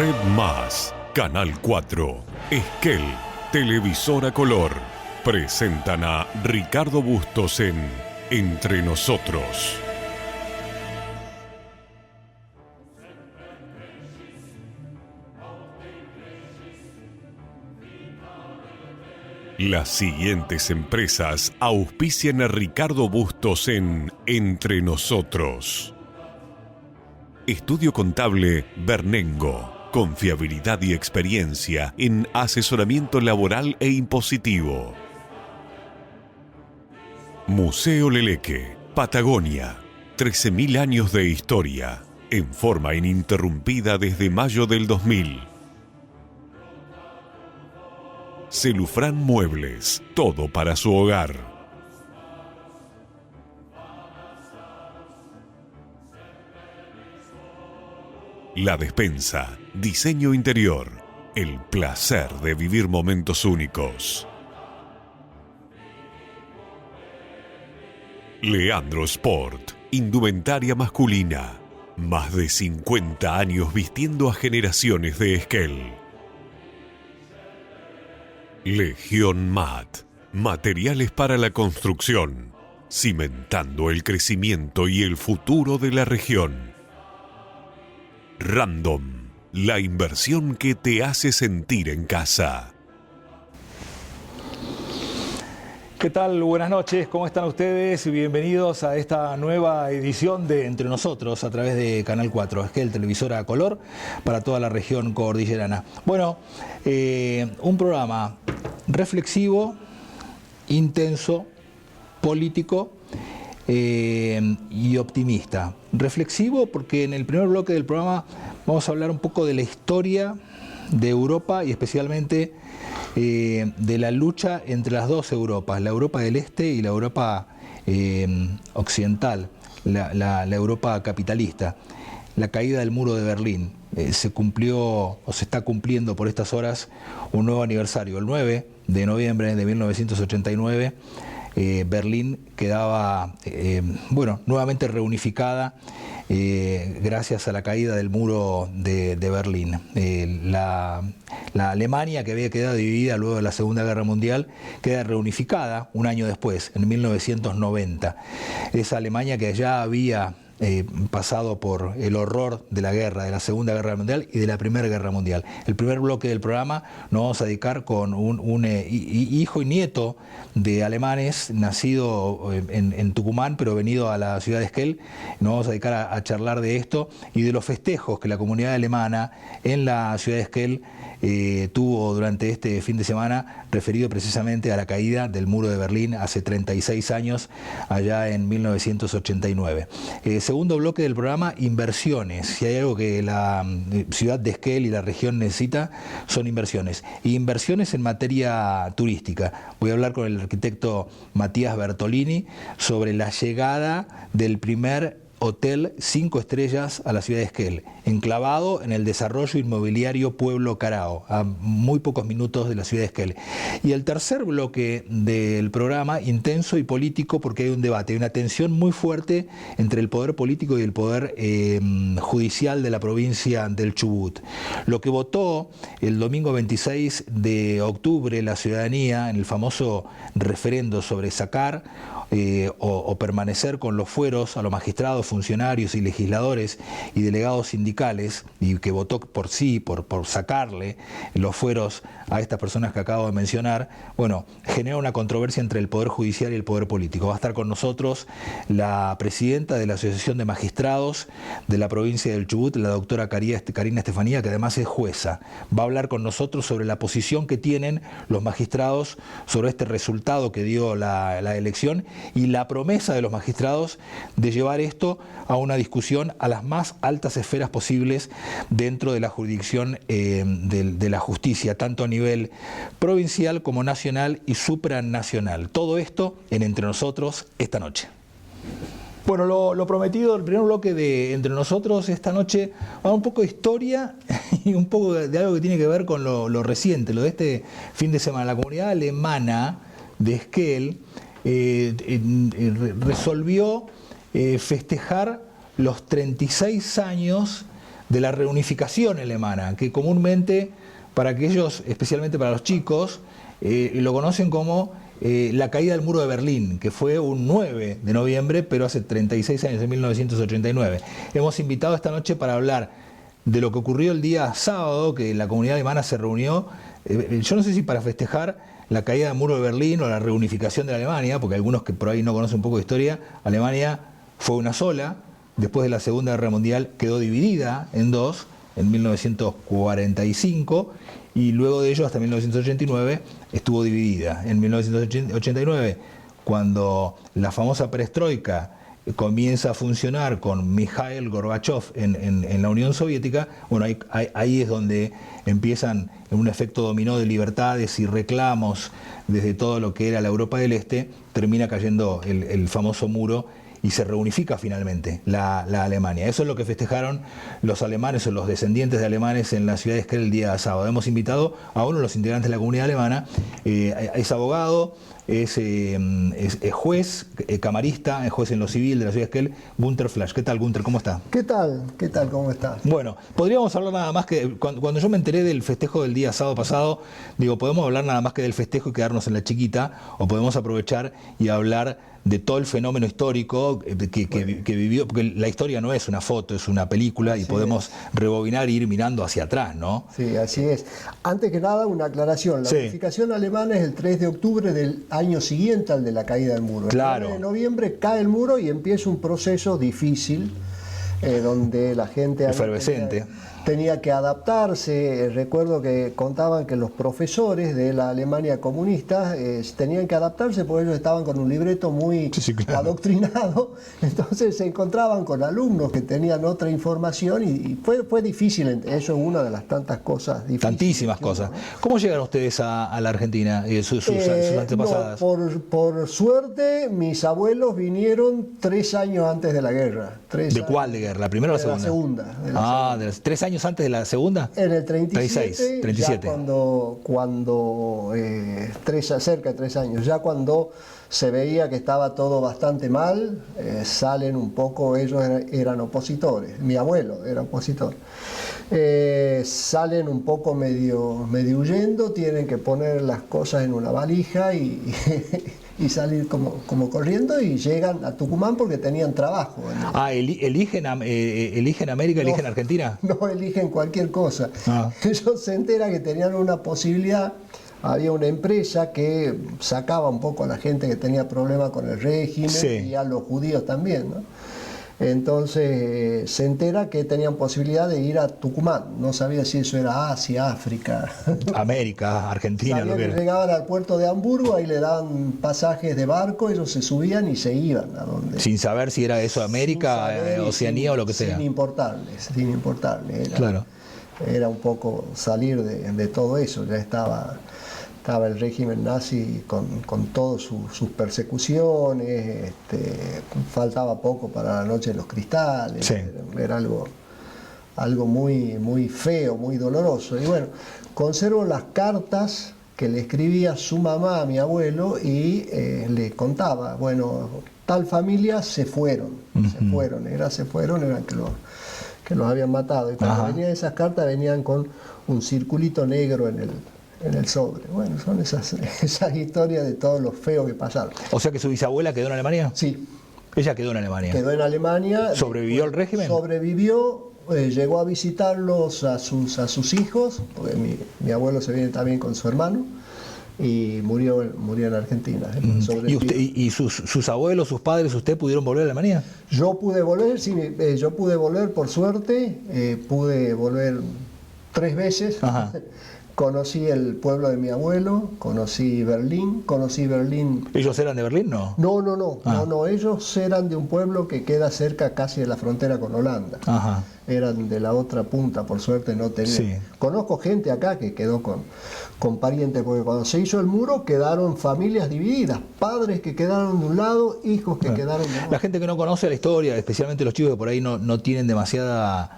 Red Más, Canal 4, Esquel, Televisora Color, presentan a Ricardo Bustos en Entre Nosotros. Las siguientes empresas auspician a Ricardo Bustos en Entre Nosotros. Estudio Contable Bernengo. Confiabilidad y experiencia en asesoramiento laboral e impositivo. Museo Leleque, Patagonia. 13.000 años de historia, en forma ininterrumpida desde mayo del 2000. Celufrán Muebles, todo para su hogar. La Despensa, diseño interior, el placer de vivir momentos únicos. Leandro Sport, indumentaria masculina, más de 50 años vistiendo a generaciones de Esquel. Legión Mat, materiales para la construcción, cimentando el crecimiento y el futuro de la región. Random, la inversión que te hace sentir en casa. ¿Qué tal? Buenas noches, ¿cómo están ustedes? Bienvenidos a esta nueva edición de Entre Nosotros a través de Canal 4, Esquel, televisora a color para toda la región cordillerana. Bueno, un programa reflexivo, intenso, político y optimista. Reflexivo porque en el primer bloque del programa vamos a hablar un poco de la historia de Europa y especialmente de la lucha entre las dos Europas, la Europa del Este y la Europa occidental, la Europa capitalista. La caída del muro de Berlín. Se cumplió o se está cumpliendo por estas horas un nuevo aniversario. El 9 de noviembre de 1989, Berlín quedaba nuevamente reunificada gracias a la caída del muro de Berlín. La Alemania, que había quedado dividida luego de la Segunda Guerra Mundial, queda reunificada un año después, en 1990. Esa Alemania que ya había pasado por el horror de la guerra, de la Segunda Guerra Mundial y de la Primera Guerra Mundial. El primer bloque del programa nos vamos a dedicar con un hijo y nieto de alemanes, nacido en Tucumán, pero venido a la ciudad de Esquel. Nos vamos a dedicar a charlar de esto y de los festejos que la comunidad alemana en la ciudad de Esquel tuvo durante este fin de semana, referido precisamente a la caída del muro de Berlín hace 36 años, allá en 1989. Segundo bloque del programa, inversiones. Si hay algo que la ciudad de Esquel y la región necesita, son inversiones. Y inversiones en materia turística. Voy a hablar con el arquitecto Matías Bertolini sobre la llegada del primer hotel 5 estrellas a la ciudad de Esquel, enclavado en el desarrollo inmobiliario Pueblo Carao, a muy pocos minutos de la ciudad de Esquel. Y el tercer bloque del programa, intenso y político, porque hay un debate, hay una tensión muy fuerte entre el poder político y el poder judicial de la provincia del Chubut. Lo que votó el domingo 26 de octubre la ciudadanía en el famoso referendo sobre sacar o permanecer con los fueros a los magistrados, funcionarios y legisladores y delegados sindicales, y que votó por sí, por sacarle los fueros a estas personas que acabo de mencionar, bueno, genera una controversia entre el Poder Judicial y el Poder Político. Va a estar con nosotros la presidenta de la Asociación de Magistrados de la provincia del Chubut, la doctora Karina Estefanía, que además es jueza. Va a hablar con nosotros sobre la posición que tienen los magistrados sobre este resultado que dio la elección y la promesa de los magistrados de llevar esto a una discusión a las más altas esferas posibles dentro de la jurisdicción de la justicia, tanto a nivel provincial como nacional y supranacional. Todo esto en Entre Nosotros esta noche. Bueno, lo prometido, el primer bloque de Entre Nosotros esta noche, va un poco de historia y un poco de algo que tiene que ver con lo reciente, lo de este fin de semana. La comunidad alemana de Esquel resolvió festejar los 36 años de la reunificación alemana, que comúnmente para aquellos, especialmente para los chicos, lo conocen como la caída del muro de Berlín, que fue un 9 de noviembre, pero hace 36 años, en 1989. Hemos invitado esta noche para hablar de lo que ocurrió el día sábado, que la comunidad alemana se reunió, yo no sé si para festejar la caída del muro de Berlín o la reunificación de Alemania, porque algunos que por ahí no conocen un poco de historia, Alemania fue una sola, después de la Segunda Guerra Mundial quedó dividida en dos, en 1945, y luego de ello hasta 1989 estuvo dividida. En 1989, cuando la famosa perestroika comienza a funcionar con Mikhail Gorbachev en la Unión Soviética, bueno, ahí es donde empiezan un efecto dominó de libertades y reclamos desde todo lo que era la Europa del Este, termina cayendo el famoso muro y se reunifica finalmente la Alemania. Eso es lo que festejaron los alemanes o los descendientes de alemanes en la ciudad de Esquel el día sábado. Hemos invitado a uno de los integrantes de la comunidad alemana, es abogado, es juez, camarista, es juez en lo civil de la ciudad de Esquel, Günter Flasch. ¿Qué tal, Günter? ¿Cómo está? ¿Qué tal? ¿Qué tal? ¿Cómo estás? Bueno, podríamos hablar nada más que, cuando yo me enteré del festejo del día sábado pasado, digo, podemos hablar nada más que del festejo y quedarnos en la chiquita, o podemos aprovechar y hablar de todo el fenómeno histórico que vivió, porque la historia no es una foto, es una película, y podemos rebobinar e ir mirando hacia atrás, ¿no? Sí, así es. Antes que nada, una aclaración. La unificación alemana es el 3 de octubre del año siguiente al de la caída del muro. Claro. El 9 de noviembre cae el muro y empieza un proceso difícil, donde la gente efervescente tenía que adaptarse. Recuerdo que contaban que los profesores de la Alemania comunista tenían que adaptarse porque ellos estaban con un libreto muy adoctrinado, entonces se encontraban con alumnos que tenían otra información y fue difícil. Eso es una de las tantas cosas difíciles. Tantísimas cosas. ¿Cómo llegaron ustedes a la Argentina, sus antepasadas? No, por suerte, mis abuelos vinieron 3 años antes de la guerra. ¿De cuál de guerra? ¿La primera o la segunda? De la segunda. De los 3 años antes de la segunda. En el 37, 37. Ya cuando cerca de 3 años, ya cuando se veía que estaba todo bastante mal, salen un poco, ellos eran opositores, mi abuelo era opositor, salen un poco medio huyendo, tienen que poner las cosas en una valija y salir como corriendo, y llegan a Tucumán porque tenían trabajo. ¿Eligen América, eligen Argentina? No, eligen cualquier cosa. Ellos se enteran que tenían una posibilidad. Había una empresa que sacaba un poco a la gente que tenía problemas con el régimen, y a los judíos también, ¿no? Entonces se entera que tenían posibilidad de ir a Tucumán. No sabía si eso era Asia, África, América, Argentina. Sabían que llegaban al puerto de Hamburgo, ahí le daban pasajes de barco, ellos se subían y se iban a donde. Sin saber si era eso América, Oceanía o lo que sea. Sin importarle. Claro. Era un poco salir de todo eso. Ya estaba el régimen nazi con todas sus persecuciones, faltaba poco para la noche de los cristales, era algo muy, muy feo, muy doloroso. Y bueno, conservo las cartas que le escribía su mamá a mi abuelo y le contaba, bueno, tal familia se fueron, eran que los habían matado. Y cuando venían esas cartas venían con un circulito negro en el sobre. Bueno, son esas historias de todos los feos que pasaron. O sea que su bisabuela quedó en Alemania. Sí. Ella quedó en Alemania. Quedó en Alemania. ¿Sobrevivió el régimen? Sobrevivió, llegó a visitarlos a sus hijos, porque mi abuelo se viene también con su hermano, y murió en Argentina. ¿Y sus abuelos, sus padres, usted pudieron volver a Alemania? Yo pude volver, sí, yo pude volver por suerte, pude volver 3 veces. Conocí el pueblo de mi abuelo, conocí Berlín. ¿Ellos eran de Berlín, no? No, ellos eran de un pueblo que queda cerca casi de la frontera con Holanda. Eran de la otra punta, por suerte no tenían. Sí. Conozco gente acá que quedó con parientes, porque cuando se hizo el muro quedaron familias divididas, padres que quedaron de un lado, hijos que quedaron de otro. La gente que no conoce la historia, especialmente los chicos que por ahí no tienen demasiado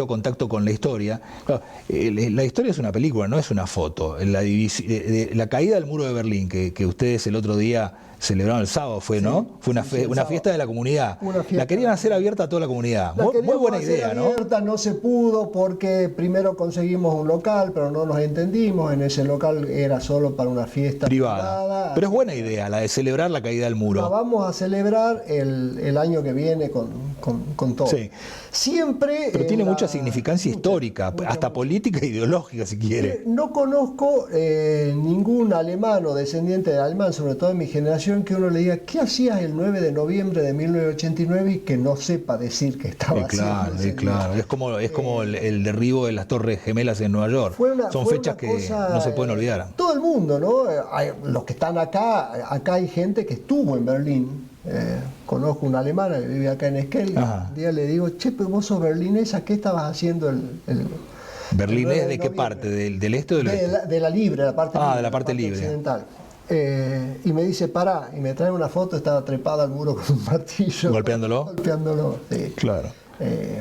contacto con la historia. Claro, la historia es una película, no es una foto. La caída del muro de Berlín, que ustedes el otro día celebraron el sábado, ¿no? Fue una fiesta de la comunidad. La querían hacer abierta a toda la comunidad. Muy buena idea, ¿no? Abierta, no se pudo porque primero conseguimos un local, pero no nos entendimos. En ese local era solo para una fiesta privada. Pero es buena idea la de celebrar la caída del muro. La vamos a celebrar el año que viene con todo. Sí. Siempre. Pero tiene mucha significancia histórica, hasta política e ideológica, si quiere. No conozco ningún alemán o descendiente de alemán, sobre todo en mi generación, que uno le diga, ¿qué hacías el 9 de noviembre de 1989? Y que no sepa decir que estaba haciendo. Claro. Es como el derribo de las Torres Gemelas en Nueva York. Son fechas que no se pueden olvidar. Todo el mundo, ¿no? Los que están acá hay gente que estuvo en Berlín. Conozco una alemana que vive acá en Esquel. Un día le digo, che, pero vos sos berlinesa, ¿qué estabas haciendo el ¿Berlinés de qué parte? ¿Del este o del oeste? De la libre, la parte libre. De la parte libre. Occidental. Y me dice, pará, y me trae una foto, estaba trepada al muro con un martillo. ¿Golpeándolo? Sí. Claro.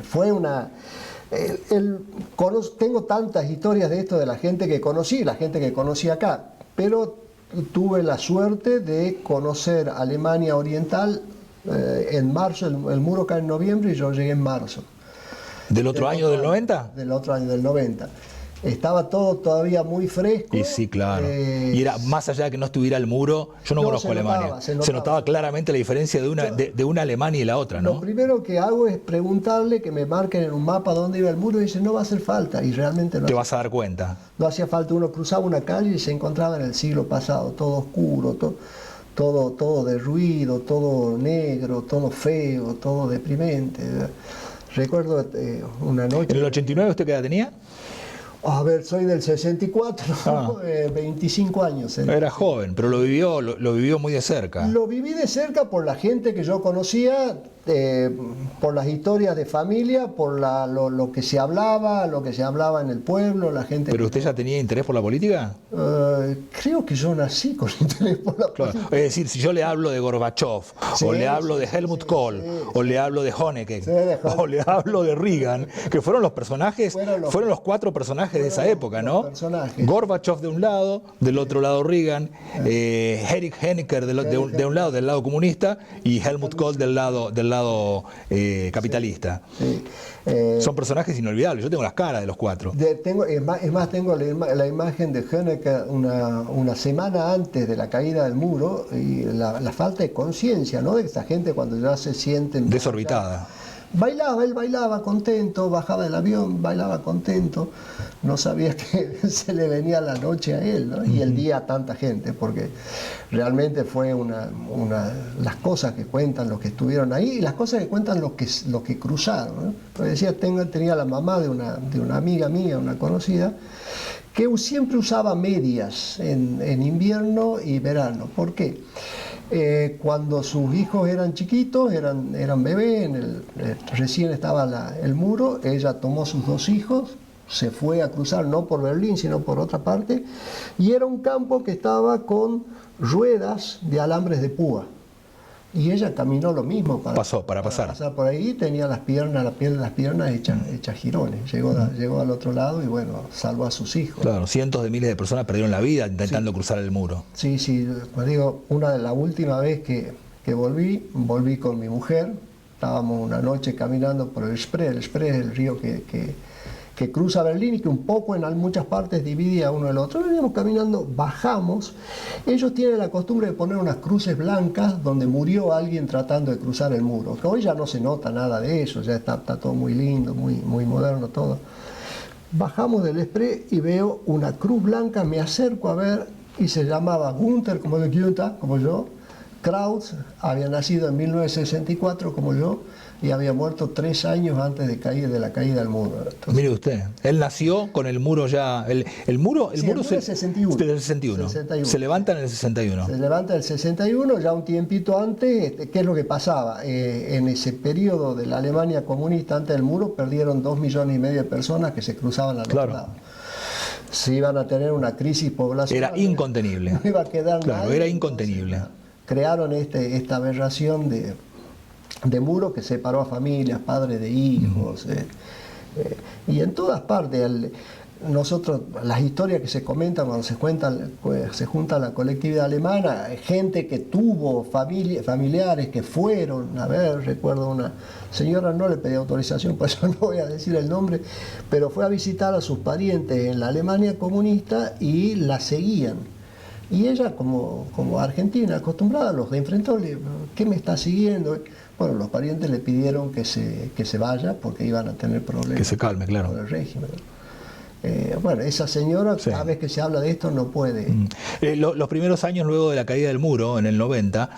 Fue una... tengo tantas historias de esto de la gente que conocí acá, pero tuve la suerte de conocer Alemania Oriental en marzo, el muro cae en noviembre y yo llegué en marzo. ¿Del otro año del 90? Del otro año del 90. Estaba todo todavía muy fresco. Y sí, claro. Y era más allá de que no estuviera el muro, yo no conozco Alemania. Se notaba claramente la diferencia de una Alemania y la otra, ¿no? Lo primero que hago es preguntarle que me marquen en un mapa dónde iba el muro y dice, no va a hacer falta. Y realmente no. Te vas a dar cuenta. No hacía falta, uno cruzaba una calle y se encontraba en el siglo pasado, todo oscuro, todo derruido, todo negro, todo feo, todo deprimente. Recuerdo una noche... ¿En el 89 usted qué edad tenía? A ver, soy del 64, 25 años. Era joven, pero lo vivió muy de cerca. Lo viví de cerca por la gente que yo conocía, por las historias de familia, por lo que se hablaba en el pueblo, la gente... ¿Pero usted ya tenía interés por la política? Creo que yo nací con interés por la política. Es decir, si yo le hablo de Gorbachev, o le hablo de Helmut Kohl, o le hablo de Honecker, o le hablo de Reagan, que fueron los personajes, fueron los 4 personajes de esa época, ¿no? Gorbachev de un lado, del otro lado Reagan, Erich Honecker de un lado, del lado comunista, y Helmut Kohl del lado capitalista. Sí. Son personajes inolvidables. Yo tengo las caras de los 4. Es más, tengo la imagen de Honecker una semana antes de la caída del muro y la falta de conciencia, ¿no? De esa gente cuando ya se sienten desorbitada. Él bailaba contento, bajaba del avión, bailaba contento, no sabía que se le venía la noche a él, ¿no? Y el día a tanta gente, porque realmente fue las cosas que cuentan los que estuvieron ahí y las cosas que cuentan los que cruzaron, ¿no? Porque decía, tenía la mamá de una amiga mía, una conocida, que siempre usaba medias en invierno y verano. ¿Por qué? Cuando sus hijos eran chiquitos, eran bebés, recién estaba el muro, ella tomó sus 2 hijos, se fue a cruzar no por Berlín, sino por otra parte, y era un campo que estaba con ruedas de alambres de púa. Y ella caminó lo mismo para pasar por ahí, tenía la piel de las piernas hechas jirones. Llegó al otro lado y bueno, salvó a sus hijos. Claro, cientos de miles de personas perdieron la vida intentando cruzar el muro. Sí, pues digo, la última vez que volví con mi mujer, estábamos una noche caminando por el Spree. El Spree es el río que cruza Berlín y que un poco en muchas partes divide a uno del otro. Veníamos caminando, bajamos. Ellos tienen la costumbre de poner unas cruces blancas donde murió alguien tratando de cruzar el muro. Que hoy ya no se nota nada de eso, ya está todo muy lindo, muy moderno todo. Bajamos del Spree y veo una cruz blanca, me acerco a ver y se llamaba Gunther, como de Günther, como yo. Kraus había nacido en 1964 como yo y había muerto 3 años antes de la caída del muro. Entonces, mire usted, él nació con el muro ya. El muro es del 61. Del 61. Se levanta en el 61. Se levanta en el 61, ya un tiempito antes. ¿Qué es lo que pasaba? En ese periodo de la Alemania comunista, antes del muro, perdieron 2,5 millones de personas que se cruzaban al otro lado. Se iban a tener una crisis poblacional. Era incontenible. No iba a quedar nadie, era incontenible. Entonces, crearon esta aberración de muro que separó a familias, padres de hijos, y en todas partes. nosotros, las historias que se comentan cuando se junta la colectividad alemana, gente que tuvo familiares que fueron, a ver, recuerdo una señora, no le pedí autorización, por eso no voy a decir el nombre, pero fue a visitar a sus parientes en la Alemania comunista y la seguían. Y ella, como argentina, acostumbrada, los enfrentó, ¿qué me está siguiendo? Bueno, los parientes le pidieron que se vaya porque iban a tener problemas. Que se calme, claro. Con el régimen. Bueno, esa señora, sí, cada vez que se habla de esto no puede... Los primeros años luego de la caída del muro, en el 90,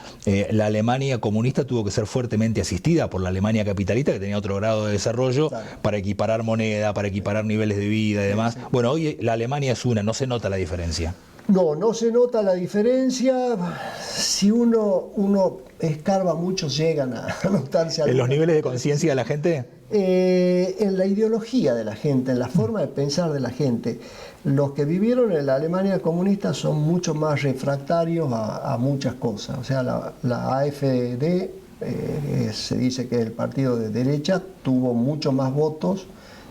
la Alemania comunista tuvo que ser fuertemente asistida por la Alemania capitalista, que tenía otro grado de desarrollo, claro, para equiparar moneda, para equiparar niveles de vida y demás. Sí. Bueno, hoy la Alemania es una, no se nota la diferencia. No se nota la diferencia. Si uno escarba mucho, llegan a notarse. ¿En los niveles de conciencia de la gente? En la ideología de la gente, en la forma de pensar de la gente. Los que vivieron en la Alemania comunista son mucho más refractarios a muchas cosas. O sea, la AfD, se dice que es el partido de derecha, tuvo mucho más votos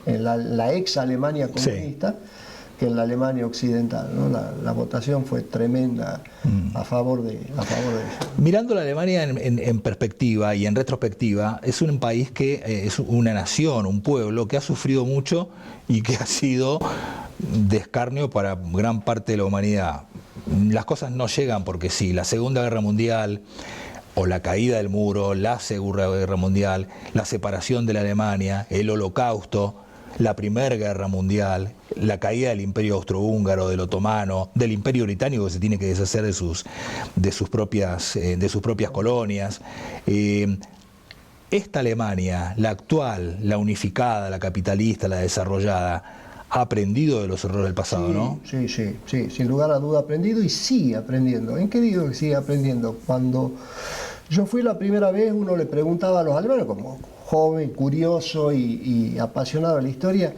en la ex Alemania comunista, sí, que en la Alemania occidental, ¿no? La votación fue tremenda a favor de eso. Mirando la Alemania en perspectiva y en retrospectiva, es un país que es una nación, un pueblo que ha sufrido mucho y que ha sido de escarnio para gran parte de la humanidad. Las cosas no llegan porque sí, la Segunda Guerra Mundial o la caída del muro, la Segunda Guerra Mundial, la separación de la Alemania, el Holocausto, la Primera Guerra Mundial, la caída del Imperio Austrohúngaro, del Otomano, del Imperio Británico, que se tiene que deshacer de sus propias colonias. Esta Alemania, la actual, la unificada, la capitalista, la desarrollada, ha aprendido de los errores del pasado, sí, ¿no? Sí, sin lugar a duda ha aprendido y sigue aprendiendo. ¿En qué digo que sigue aprendiendo? Cuando yo fui la primera vez, uno le preguntaba a los alemanes, como joven, curioso y apasionado de la historia,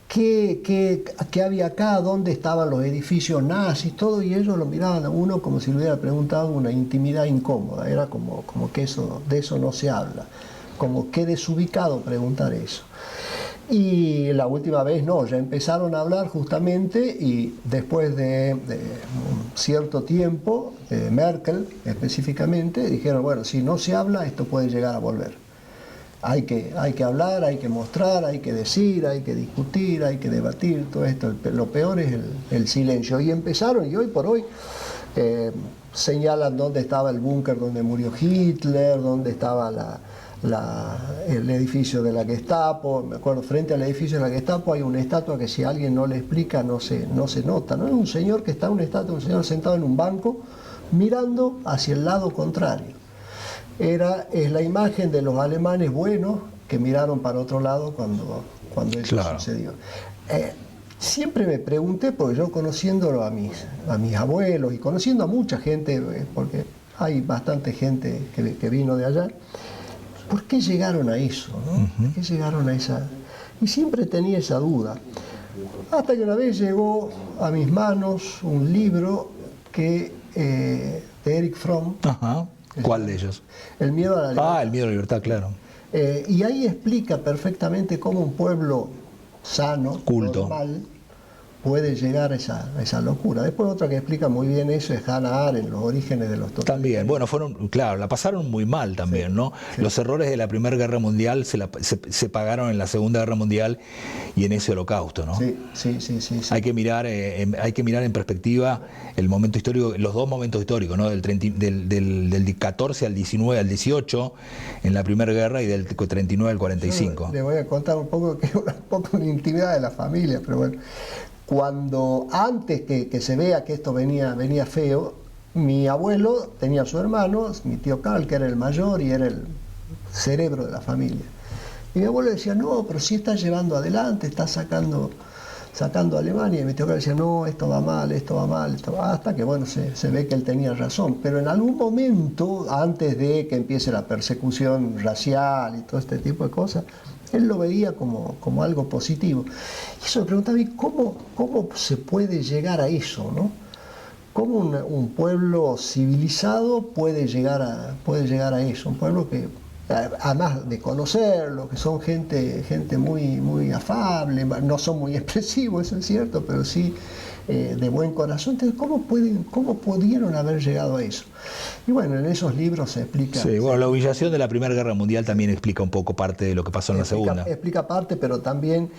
¿qué había acá? ¿Dónde estaban los edificios nazis? Todo, y ellos lo miraban a uno como si le hubiera preguntado una intimidad incómoda. Era como que de eso no se habla, como que desubicado preguntar eso. Y la última vez no, ya empezaron a hablar justamente y después de un cierto tiempo, Merkel específicamente, dijeron, bueno, si no se habla, esto puede llegar a volver. Hay que hablar, hay que mostrar, hay que decir, hay que discutir, hay que debatir, todo esto. Lo peor es el silencio. Y empezaron, y hoy por hoy señalan dónde estaba el búnker donde murió Hitler, dónde estaba el edificio de la Gestapo. Me acuerdo, frente al edificio de la Gestapo hay una estatua que si alguien no le explica no se nota, ¿no? Es un señor que está, una estatua, un señor sentado en un banco mirando hacia el lado contrario. Es la imagen de los alemanes buenos que miraron para otro lado cuando eso sucedió. Siempre me pregunté, porque yo conociéndolo a mis abuelos y conociendo a mucha gente, porque hay bastante gente que vino de allá, ¿por qué llegaron a eso? ¿No? ¿Por qué llegaron a esa? Y siempre tenía esa duda. Hasta que una vez llegó a mis manos un libro de Erich Fromm. Ajá. ¿Cuál de ellos? El miedo a la libertad. El miedo a la libertad, claro. Y ahí explica perfectamente cómo un pueblo sano, culto, normal, puede llegar a esa locura. Después otra que explica muy bien eso es Hannah Arendt, los orígenes de los También, totalitarios. bueno, la pasaron muy mal también, sí, ¿no? Sí. Los errores de la Primera Guerra Mundial se pagaron en la Segunda Guerra Mundial y en ese Holocausto, ¿no? Sí. Hay que mirar en perspectiva el momento histórico, los dos momentos históricos, ¿no? Del 14 al 19 al 18 en la Primera Guerra y del 39 al 45. Le voy a contar un poco una intimidad de la familia, pero bueno. Cuando antes que se vea que esto venía feo, mi abuelo tenía a su hermano, mi tío Carl, que era el mayor y era el cerebro de la familia. Y mi abuelo decía, no, pero sí está llevando adelante, está sacando a Alemania. Y mi tío Carl decía, no, esto va mal, hasta que bueno, se ve que él tenía razón. Pero en algún momento, antes de que empiece la persecución racial y todo este tipo de cosas, él lo veía como algo positivo. Y eso me preguntaba, ¿cómo se puede llegar a eso, ¿no? ¿Cómo un pueblo civilizado puede llegar a eso? Un pueblo que además de conocerlo, que son gente muy afable, no son muy expresivos, eso es cierto, pero sí de buen corazón. Entonces, ¿cómo pudieron haber llegado a eso? Y bueno, en esos libros se explica... Sí, bueno, la humillación de la Primera Guerra Mundial también explica un poco parte de lo que pasó en la Segunda. Explica parte, pero también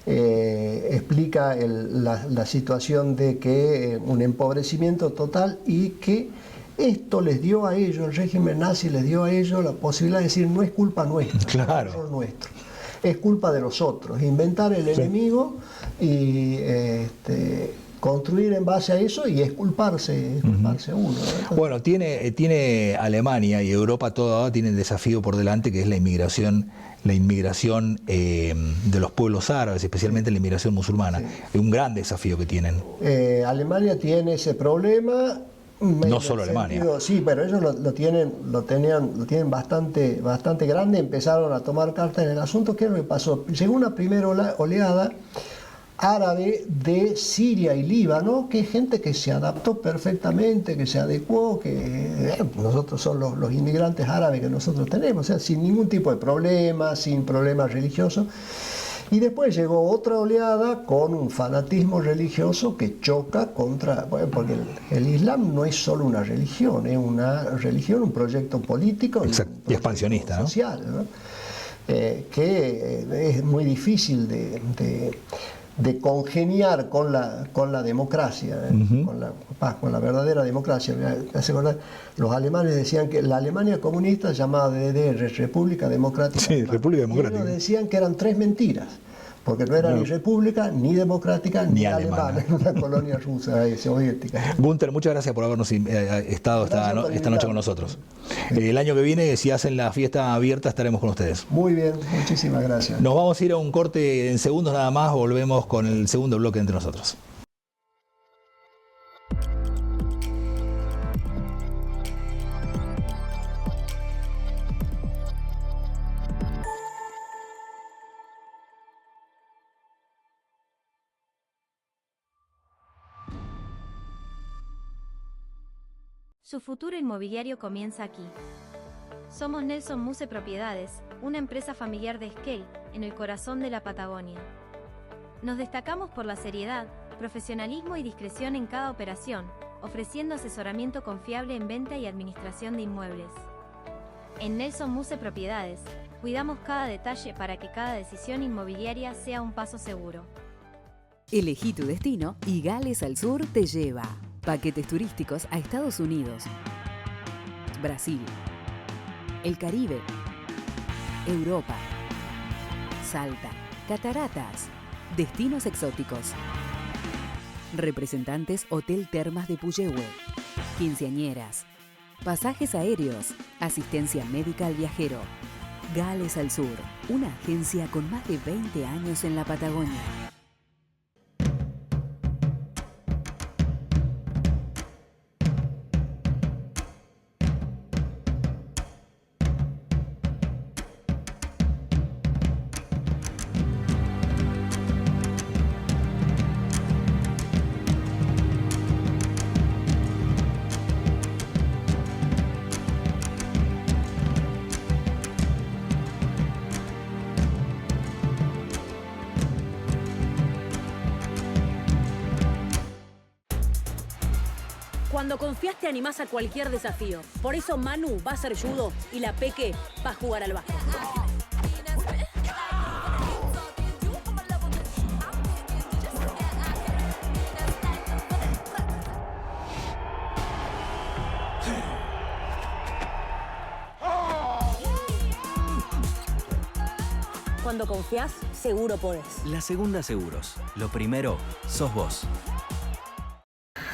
explica la situación de que un empobrecimiento total, y que esto les dio a ellos, el régimen nazi les dio a ellos la posibilidad de decir: no es culpa nuestra, claro, no es nuestro, es culpa de los otros. Inventar el enemigo y construir en base a eso y exculparse uno. Entonces, bueno, tiene Alemania y Europa toda tiene el desafío por delante, que es la inmigración de los pueblos árabes, especialmente la inmigración musulmana. Es un gran desafío que tienen. Alemania tiene ese problema. No solo Alemania. Sí, pero ellos lo tienen bastante grande. Empezaron a tomar cartas en el asunto. ¿Qué es lo que pasó? Llegó una primera oleada árabe de Siria y Líbano, que es gente que se adaptó perfectamente, que se adecuó, que nosotros son los inmigrantes árabes que nosotros tenemos, o sea, sin ningún tipo de problema, sin problemas religiosos. Y después llegó otra oleada con un fanatismo religioso que choca contra... Bueno, porque el Islam no es solo una religión, es un proyecto político y expansionista, social, ¿no? Que es muy difícil de congeniar con la democracia, con la verdadera democracia. Me hace acordar, los alemanes decían que la Alemania comunista, llamada DDR, República Democrática, sí, República Democrática, ellos decían que eran tres mentiras, porque no era ni república, ni democrática, ni alemana, en una colonia rusa soviética. Gunther, muchas gracias por habernos estado esta noche con nosotros. El año que viene, si hacen la fiesta abierta, estaremos con ustedes. Muy bien, muchísimas gracias. Nos vamos a ir a un corte en segundos nada más, volvemos con el segundo bloque entre nosotros. Su futuro inmobiliario comienza aquí. Somos Nelson Muse Propiedades, una empresa familiar de Esquel, en el corazón de la Patagonia. Nos destacamos por la seriedad, profesionalismo y discreción en cada operación, ofreciendo asesoramiento confiable en venta y administración de inmuebles. En Nelson Muse Propiedades, cuidamos cada detalle para que cada decisión inmobiliaria sea un paso seguro. Elegí tu destino y Gales al Sur te lleva. Paquetes turísticos a Estados Unidos, Brasil, el Caribe, Europa, Salta, cataratas, destinos exóticos. Representantes Hotel Termas de Puyehue, quinceañeras, pasajes aéreos, asistencia médica al viajero. Gales al Sur, una agencia con más de 20 años en la Patagonia. Cuando confías te animás a cualquier desafío. Por eso Manu va a ser judo y la Peque va a jugar al básquet. Cuando confías, seguro podés. La Segunda Seguros. Lo primero, sos vos.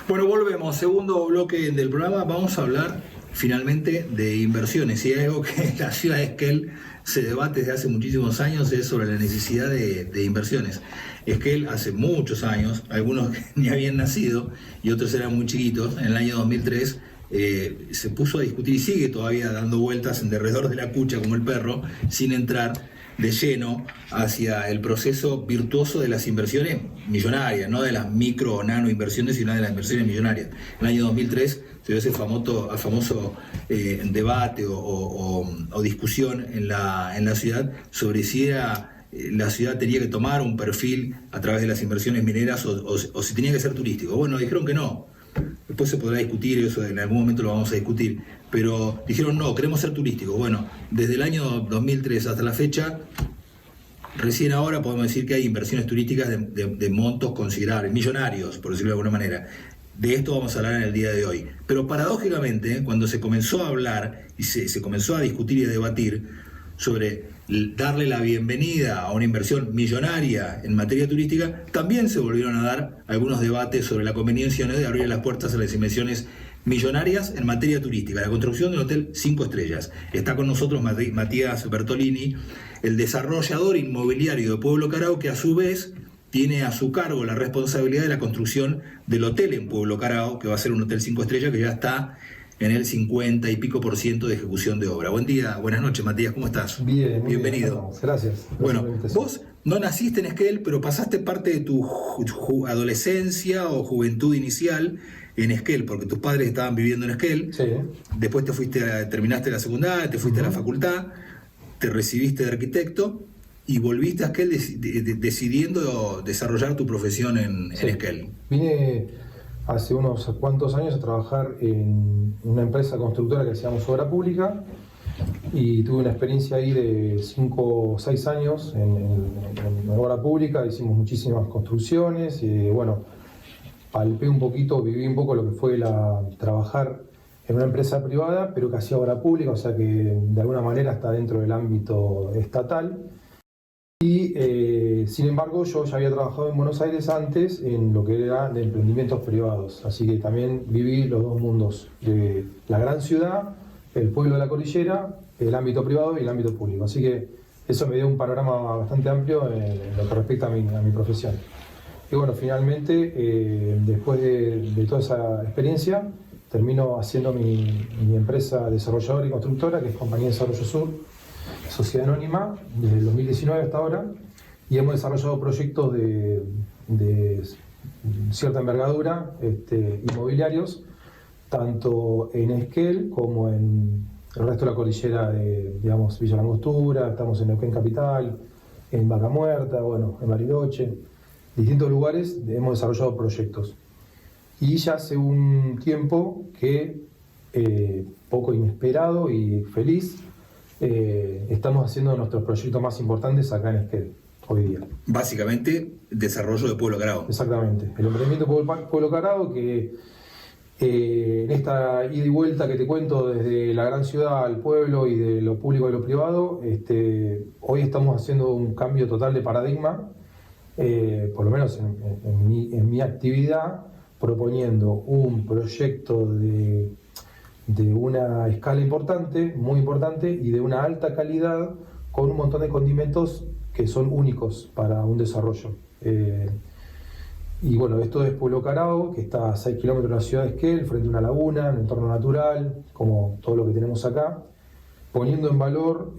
Bueno, volvemos. Segundo bloque del programa. Vamos a hablar finalmente de inversiones. Y hay algo que la ciudad de Esquel se debate desde hace muchísimos años, es sobre la necesidad de inversiones. Esquel hace muchos años, algunos ni habían nacido y otros eran muy chiquitos, en el año 2003 se puso a discutir y sigue todavía dando vueltas en derredor de la cucha como el perro, sin entrar de lleno hacia el proceso virtuoso de las inversiones millonarias, no de las micro o nano inversiones, sino de las inversiones millonarias. En el año 2003 se dio ese famoso debate o discusión en la ciudad sobre si la ciudad tenía que tomar un perfil a través de las inversiones mineras o si tenía que ser turístico. Bueno, dijeron que no. Después se podrá discutir, eso en algún momento lo vamos a discutir, pero dijeron no, queremos ser turísticos. Bueno, desde el año 2003 hasta la fecha, recién ahora podemos decir que hay inversiones turísticas de montos considerables, millonarios, por decirlo de alguna manera. De esto vamos a hablar en el día de hoy. Pero paradójicamente, cuando se comenzó a hablar y se comenzó a discutir y a debatir sobre darle la bienvenida a una inversión millonaria en materia turística, también se volvieron a dar algunos debates sobre la conveniencia de abrir las puertas a las inversiones millonarias en materia turística, la construcción de un hotel 5 estrellas. Está con nosotros Matías Bertolini, el desarrollador inmobiliario de Pueblo Carao, que a su vez tiene a su cargo la responsabilidad de la construcción del hotel en Pueblo Carao, que va a ser un hotel 5 estrellas que ya está en el 50 y pico % de ejecución de obra. Buen día, buenas noches, Matías, ¿cómo estás? Bien, bienvenido. Bien, gracias. Bueno, vos no naciste en Esquel, pero pasaste parte de tu adolescencia o juventud inicial en Esquel, porque tus padres estaban viviendo en Esquel. Sí. Después terminaste la secundaria, te fuiste a la facultad, te recibiste de arquitecto y volviste a Esquel decidiendo desarrollar tu profesión en Esquel. Vine hace unos cuantos años a trabajar en una empresa constructora que hacíamos obra pública y tuve una experiencia ahí de 5 o 6 años en obra pública. Hicimos muchísimas construcciones y bueno, palpé un poquito, viví un poco lo que fue trabajar en una empresa privada pero que hacía obra pública, o sea que de alguna manera está dentro del ámbito estatal. Y sin embargo yo ya había trabajado en Buenos Aires antes en lo que era de emprendimientos privados, así que también viví los dos mundos, de la gran ciudad, el pueblo de la cordillera, el ámbito privado y el ámbito público, así que eso me dio un panorama bastante amplio en lo que respecta a mi profesión. Y bueno, finalmente después de toda esa experiencia termino haciendo mi empresa desarrolladora y constructora, que es Compañía de Desarrollo Sur, sociedad anónima, desde el 2019 hasta ahora, y hemos desarrollado proyectos de cierta envergadura inmobiliarios, tanto en Esquel como en el resto de la cordillera de, digamos, Villa Langostura, estamos en Neuquén Capital, en Vaca Muerta, bueno, en Bariloche, distintos lugares hemos desarrollado proyectos. Y ya hace un tiempo que, poco inesperado y feliz, estamos haciendo nuestros proyectos más importantes acá en Esquel, hoy día. Básicamente, desarrollo de Pueblo Carao. Exactamente. El emprendimiento Pueblo Carao, que en esta ida y vuelta que te cuento desde la gran ciudad al pueblo y de lo público y lo privado, hoy estamos haciendo un cambio total de paradigma, por lo menos en mi actividad, proponiendo un proyecto de una escala importante, muy importante, y de una alta calidad, con un montón de condimentos que son únicos para un desarrollo. Y bueno, esto es Pueblo Carao, que está a 6 kilómetros de la ciudad de Esquel, frente a una laguna, en un entorno natural, como todo lo que tenemos acá, poniendo en valor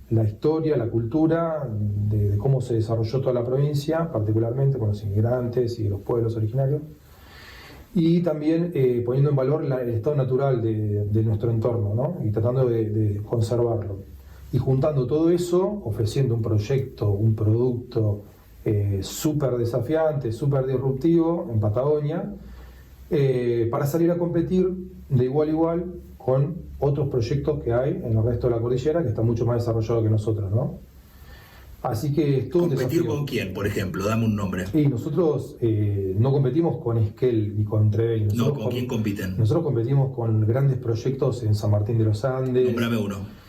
la historia, la cultura de cómo se desarrolló toda la provincia, particularmente con los inmigrantes y los pueblos originarios, y también poniendo en valor el estado natural de nuestro entorno, ¿no? Y tratando de conservarlo. Y juntando todo eso, ofreciendo un proyecto, un producto súper desafiante, súper disruptivo en Patagonia, para salir a competir de igual a igual con otros proyectos que hay en el resto de la cordillera, que está mucho más desarrollado que nosotros, ¿no? Así que es todo un desafío. ¿Competir con quién, por ejemplo? Dame un nombre. Y nosotros no competimos con Esquel ni con Trevel. No, ¿con quién compiten? Nosotros competimos con grandes proyectos en San Martín de los Andes. Nómbrame uno.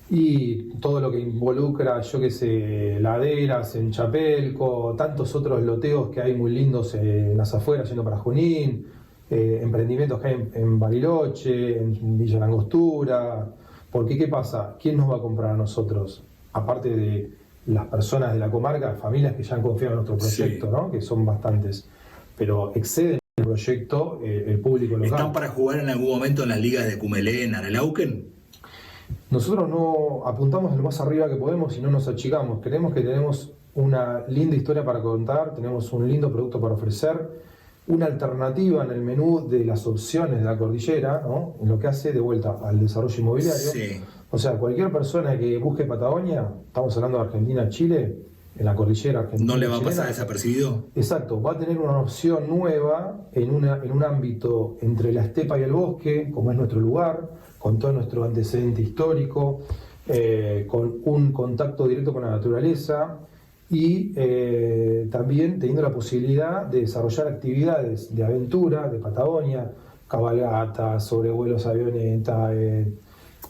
Y todo lo que involucra, yo qué sé, laderas en Chapelco, tantos otros loteos que hay muy lindos en las afueras, yendo para Junín, emprendimientos que hay en Bariloche, en Villa Langostura. Porque, ¿qué pasa? ¿Quién nos va a comprar a nosotros? Aparte de las personas de la comarca, familias que ya han confiado en nuestro proyecto, sí, ¿no? Que son bastantes, pero exceden el proyecto el público local. ¿Están para jugar en algún momento en las ligas de Cumelén, Arelauquen? Nosotros no apuntamos lo más arriba que podemos y no nos achicamos. Creemos que tenemos una linda historia para contar, tenemos un lindo producto para ofrecer, una alternativa en el menú de las opciones de la cordillera, ¿no? En lo que hace de vuelta al desarrollo inmobiliario. Sí. O sea, cualquier persona que busque Patagonia, estamos hablando de Argentina, Chile, en la cordillera argentina. ¿No le va a chilena, pasar desapercibido? Exacto, va a tener una opción nueva en un ámbito entre la estepa y el bosque, como es nuestro lugar, con todo nuestro antecedente histórico, con un contacto directo con la naturaleza y también teniendo la posibilidad de desarrollar actividades de aventura, de Patagonia, cabalgatas, sobrevuelos, avioneta,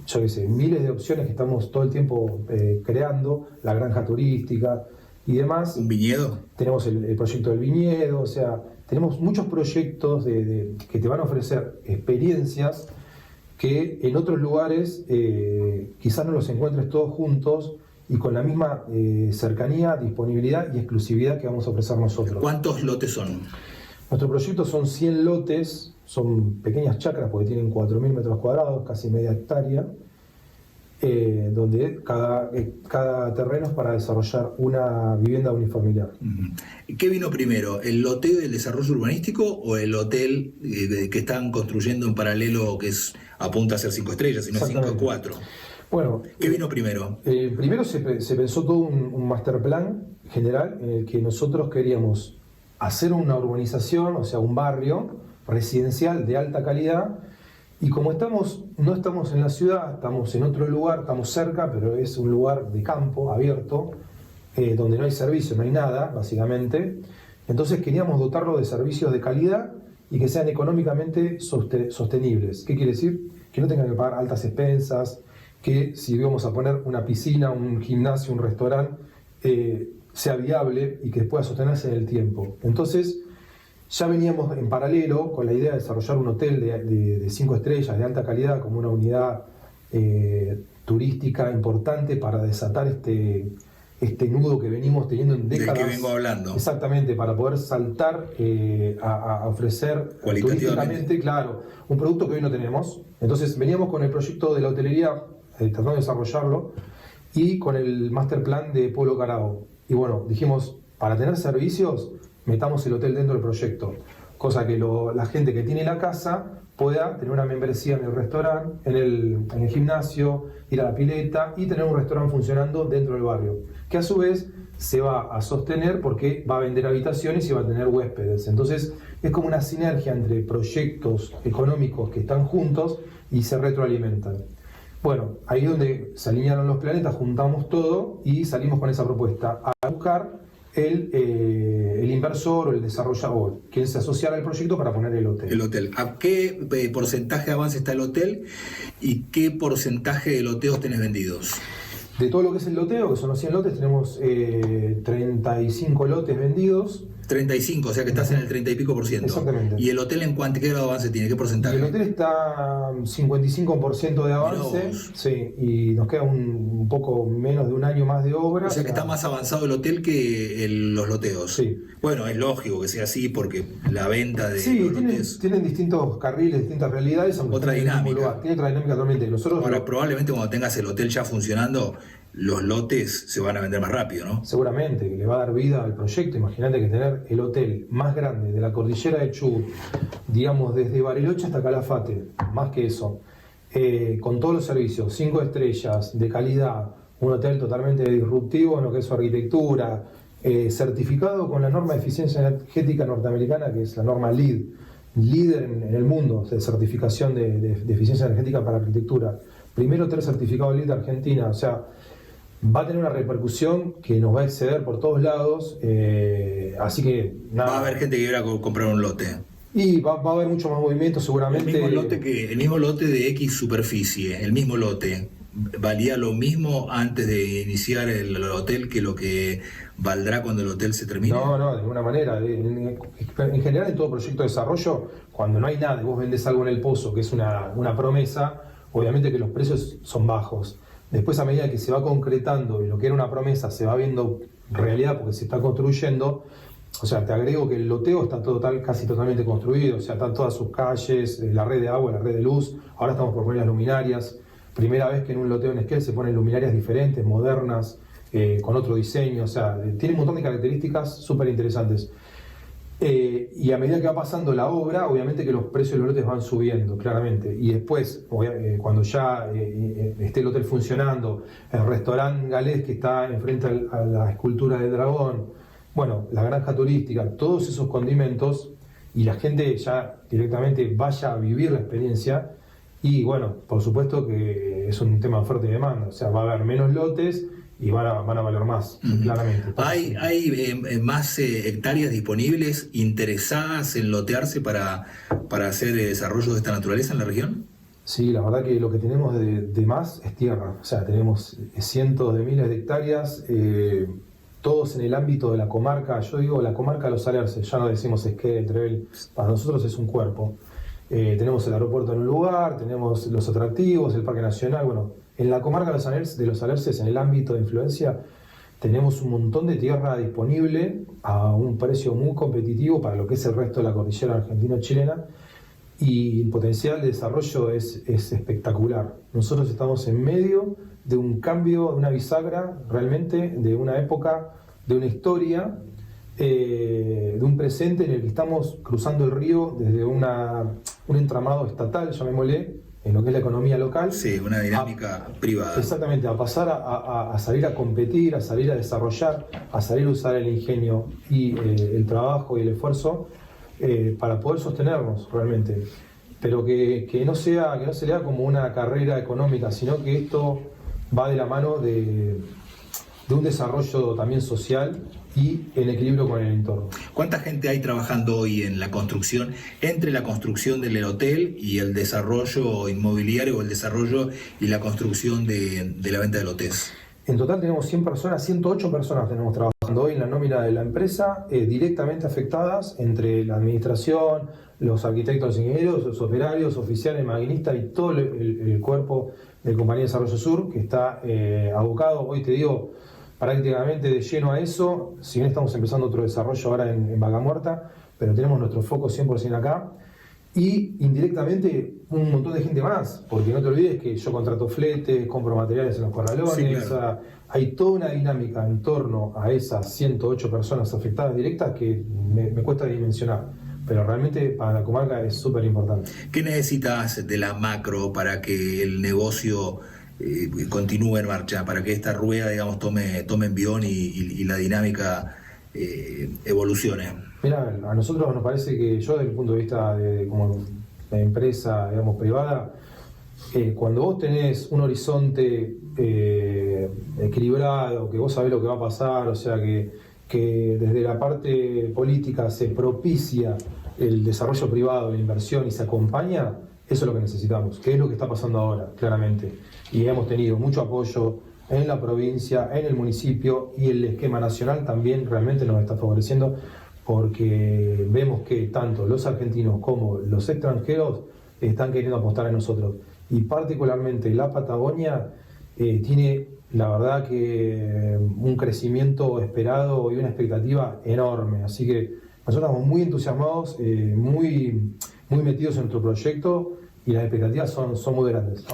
yo qué sé, miles de opciones que estamos todo el tiempo creando, la granja turística y demás. ¿Un viñedo? Tenemos el proyecto del viñedo, o sea, tenemos muchos proyectos que te van a ofrecer experiencias que en otros lugares quizás no los encuentres todos juntos y con la misma cercanía, disponibilidad y exclusividad que vamos a ofrecer nosotros. ¿Cuántos lotes son? Nuestro proyecto son 100 lotes, son pequeñas chacras porque tienen 4.000 metros cuadrados, casi media hectárea, donde cada terreno es para desarrollar una vivienda unifamiliar. ¿Qué vino primero, el loteo del desarrollo urbanístico o el hotel que están construyendo en paralelo que apunta a ser 5 estrellas, sino 5-4? Bueno, ¿qué vino primero? Primero se pensó todo un master plan general en el que nosotros queríamos hacer una urbanización, o sea, un barrio residencial de alta calidad, y como no estamos en la ciudad, estamos en otro lugar, estamos cerca, pero es un lugar de campo abierto, donde no hay servicio, no hay nada, básicamente. Entonces queríamos dotarlo de servicios de calidad y que sean económicamente sostenibles. ¿Qué quiere decir? Que no tengan que pagar altas expensas, que si íbamos a poner una piscina, un gimnasio, un restaurante, sea viable y que pueda sostenerse en el tiempo. Entonces, ya veníamos en paralelo con la idea de desarrollar un hotel de 5 estrellas de alta calidad como una unidad turística importante para desatar este nudo que venimos teniendo en décadas. Del que vengo hablando. Exactamente, para poder saltar a ofrecer turísticamente, claro, un producto que hoy no tenemos. Entonces, veníamos con el proyecto de la hotelería, tratando de desarrollarlo, y con el master plan de Pueblo Carao. Y bueno, dijimos, para tener servicios, metamos el hotel dentro del proyecto, cosa que la gente que tiene la casa pueda tener una membresía en el restaurante, en el gimnasio, ir a la pileta y tener un restaurante funcionando dentro del barrio, que a su vez se va a sostener porque va a vender habitaciones y va a tener huéspedes. Entonces es como una sinergia entre proyectos económicos que están juntos y se retroalimentan. Bueno, ahí es donde se alinearon los planetas, juntamos todo y salimos con esa propuesta a buscar el inversor o el desarrollador, quien se asociara al proyecto para poner el hotel. El hotel. ¿A qué porcentaje de avance está el hotel y qué porcentaje de loteos tenés vendidos? De todo lo que es el loteo, que son los 100 lotes, tenemos 35 lotes vendidos. 35, o sea que estás en el 30 y pico por ciento. Exactamente. ¿Y el hotel en cuánto grado de avance tiene? ¿Qué porcentaje? Y el hotel está 55% de avance, sí, y nos queda un poco menos de un año más de obra. O sea que está más avanzado el hotel que los loteos. Sí. Bueno, es lógico que sea así porque la venta de los lotes... tienen distintos carriles, distintas realidades. Otra dinámica. Tiene otra dinámica totalmente. Nosotros ahora, probablemente cuando tengas el hotel ya funcionando, los lotes se van a vender más rápido, ¿no? Seguramente, que le va a dar vida al proyecto. Imagínate que tener el hotel más grande de la cordillera de Chubut, digamos desde Bariloche hasta Calafate, más que eso, con todos los servicios, 5 estrellas, de calidad, un hotel totalmente disruptivo en lo que es su arquitectura, certificado con la norma de eficiencia energética norteamericana, que es la norma LEED, líder en el mundo de certificación de eficiencia energética para arquitectura. Primero hotel certificado LEED de Argentina, o sea, va a tener una repercusión que nos va a exceder por todos lados, así que nada. Va a haber gente que quiera comprar un lote. Y va a haber mucho más movimiento seguramente. El mismo lote de X superficie, el mismo lote, ¿valía lo mismo antes de iniciar el hotel que lo que valdrá cuando el hotel se termine? No, de ninguna manera. En general, en todo proyecto de desarrollo, cuando no hay nada y vos vendés algo en el pozo, que es una promesa, obviamente que los precios son bajos. Después, a medida que se va concretando y lo que era una promesa se va viendo realidad porque se está construyendo, o sea, te agrego que el loteo está casi totalmente construido, o sea, están todas sus calles, la red de agua, la red de luz, ahora estamos por poner las luminarias, primera vez que en un loteo en Esquel se ponen luminarias diferentes, modernas, con otro diseño, o sea, tiene un montón de características súper interesantes. Y a medida que va pasando la obra, obviamente que los precios de los lotes van subiendo, claramente. Y después, cuando ya esté el hotel funcionando, el restaurante galés que está enfrente a la escultura del dragón, bueno, la granja turística, todos esos condimentos, y la gente ya directamente vaya a vivir la experiencia. Y bueno, por supuesto que es un tema de oferta y demanda, o sea, va a haber menos lotes y van a valer más, claramente. ¿Hay más hectáreas disponibles interesadas en lotearse para hacer desarrollos de esta naturaleza en la región? Sí, la verdad que lo que tenemos de más es tierra, o sea, tenemos cientos de miles de hectáreas, todos en el ámbito de la comarca. Yo digo la comarca de los Alerces, ya no decimos Esquel, Entrevel, para nosotros es un cuerpo. Tenemos el aeropuerto en un lugar, tenemos los atractivos, el Parque Nacional. Bueno, en la comarca de los Alerces, en el ámbito de influencia, tenemos un montón de tierra disponible a un precio muy competitivo para lo que es el resto de la cordillera argentino-chilena, y el potencial de desarrollo es espectacular. Nosotros estamos en medio de un cambio, de una bisagra, realmente, de una época, de una historia, de un presente en el que estamos cruzando el río desde un entramado estatal, llamémosle, en lo que es la economía local. Sí, una dinámica privada. Exactamente, a pasar a salir a competir, a salir a desarrollar, a salir a usar el ingenio y el trabajo y el esfuerzo para poder sostenernos realmente. Pero que no se lea como una carrera económica, sino que esto va de la mano de un desarrollo también social y en equilibrio con el entorno. ¿Cuánta gente hay trabajando hoy en la construcción, entre la construcción del hotel y el desarrollo inmobiliario, o el desarrollo y la construcción de la venta de lotes? En total tenemos 100 personas, 108 personas tenemos trabajando hoy en la nómina de la empresa, directamente afectadas entre la administración, los arquitectos, los ingenieros, los operarios, oficiales, maquinistas y todo el cuerpo de Compañía de Desarrollo Sur, que está abocado, hoy te digo, prácticamente de lleno a eso. Si bien estamos empezando otro desarrollo ahora en Vaca Muerta, pero tenemos nuestro foco 100% acá. Y indirectamente un montón de gente más, porque no te olvides que yo contrato fletes, compro materiales en los corralones. Sí, claro. Hay toda una dinámica en torno a esas 108 personas afectadas directas que me cuesta dimensionar, pero realmente para la comarca es súper importante. ¿Qué necesitas de la macro para que el negocio continúe en marcha, para que esta rueda, digamos, tome envión y la dinámica evolucione? Mira, a nosotros nos parece que yo, desde el punto de vista de como la empresa, digamos, privada, cuando vos tenés un horizonte equilibrado, que vos sabés lo que va a pasar, o sea que desde la parte política se propicia el desarrollo privado, la inversión, y se acompaña, eso es lo que necesitamos, que es lo que está pasando ahora, claramente. Y hemos tenido mucho apoyo en la provincia, en el municipio, y el esquema nacional también realmente nos está favoreciendo, porque vemos que tanto los argentinos como los extranjeros están queriendo apostar en nosotros. Y particularmente la Patagonia tiene, la verdad, que un crecimiento esperado y una expectativa enorme. Así que nosotros estamos muy entusiasmados, muy metidos en nuestro proyecto, y las expectativas son muy grandes.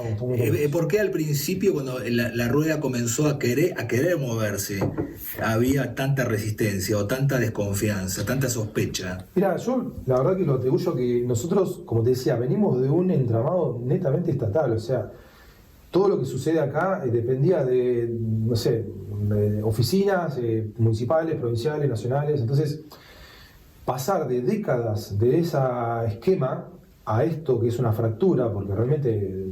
¿Por qué al principio, cuando la rueda comenzó a querer moverse, había tanta resistencia o tanta desconfianza, tanta sospecha? Mira, yo la verdad que lo atribuyo que nosotros, como te decía, venimos de un entramado netamente estatal. O sea, todo lo que sucede acá dependía de, no sé, de oficinas municipales, provinciales, nacionales. Entonces, pasar de décadas de ese esquema a esto que es una fractura, porque realmente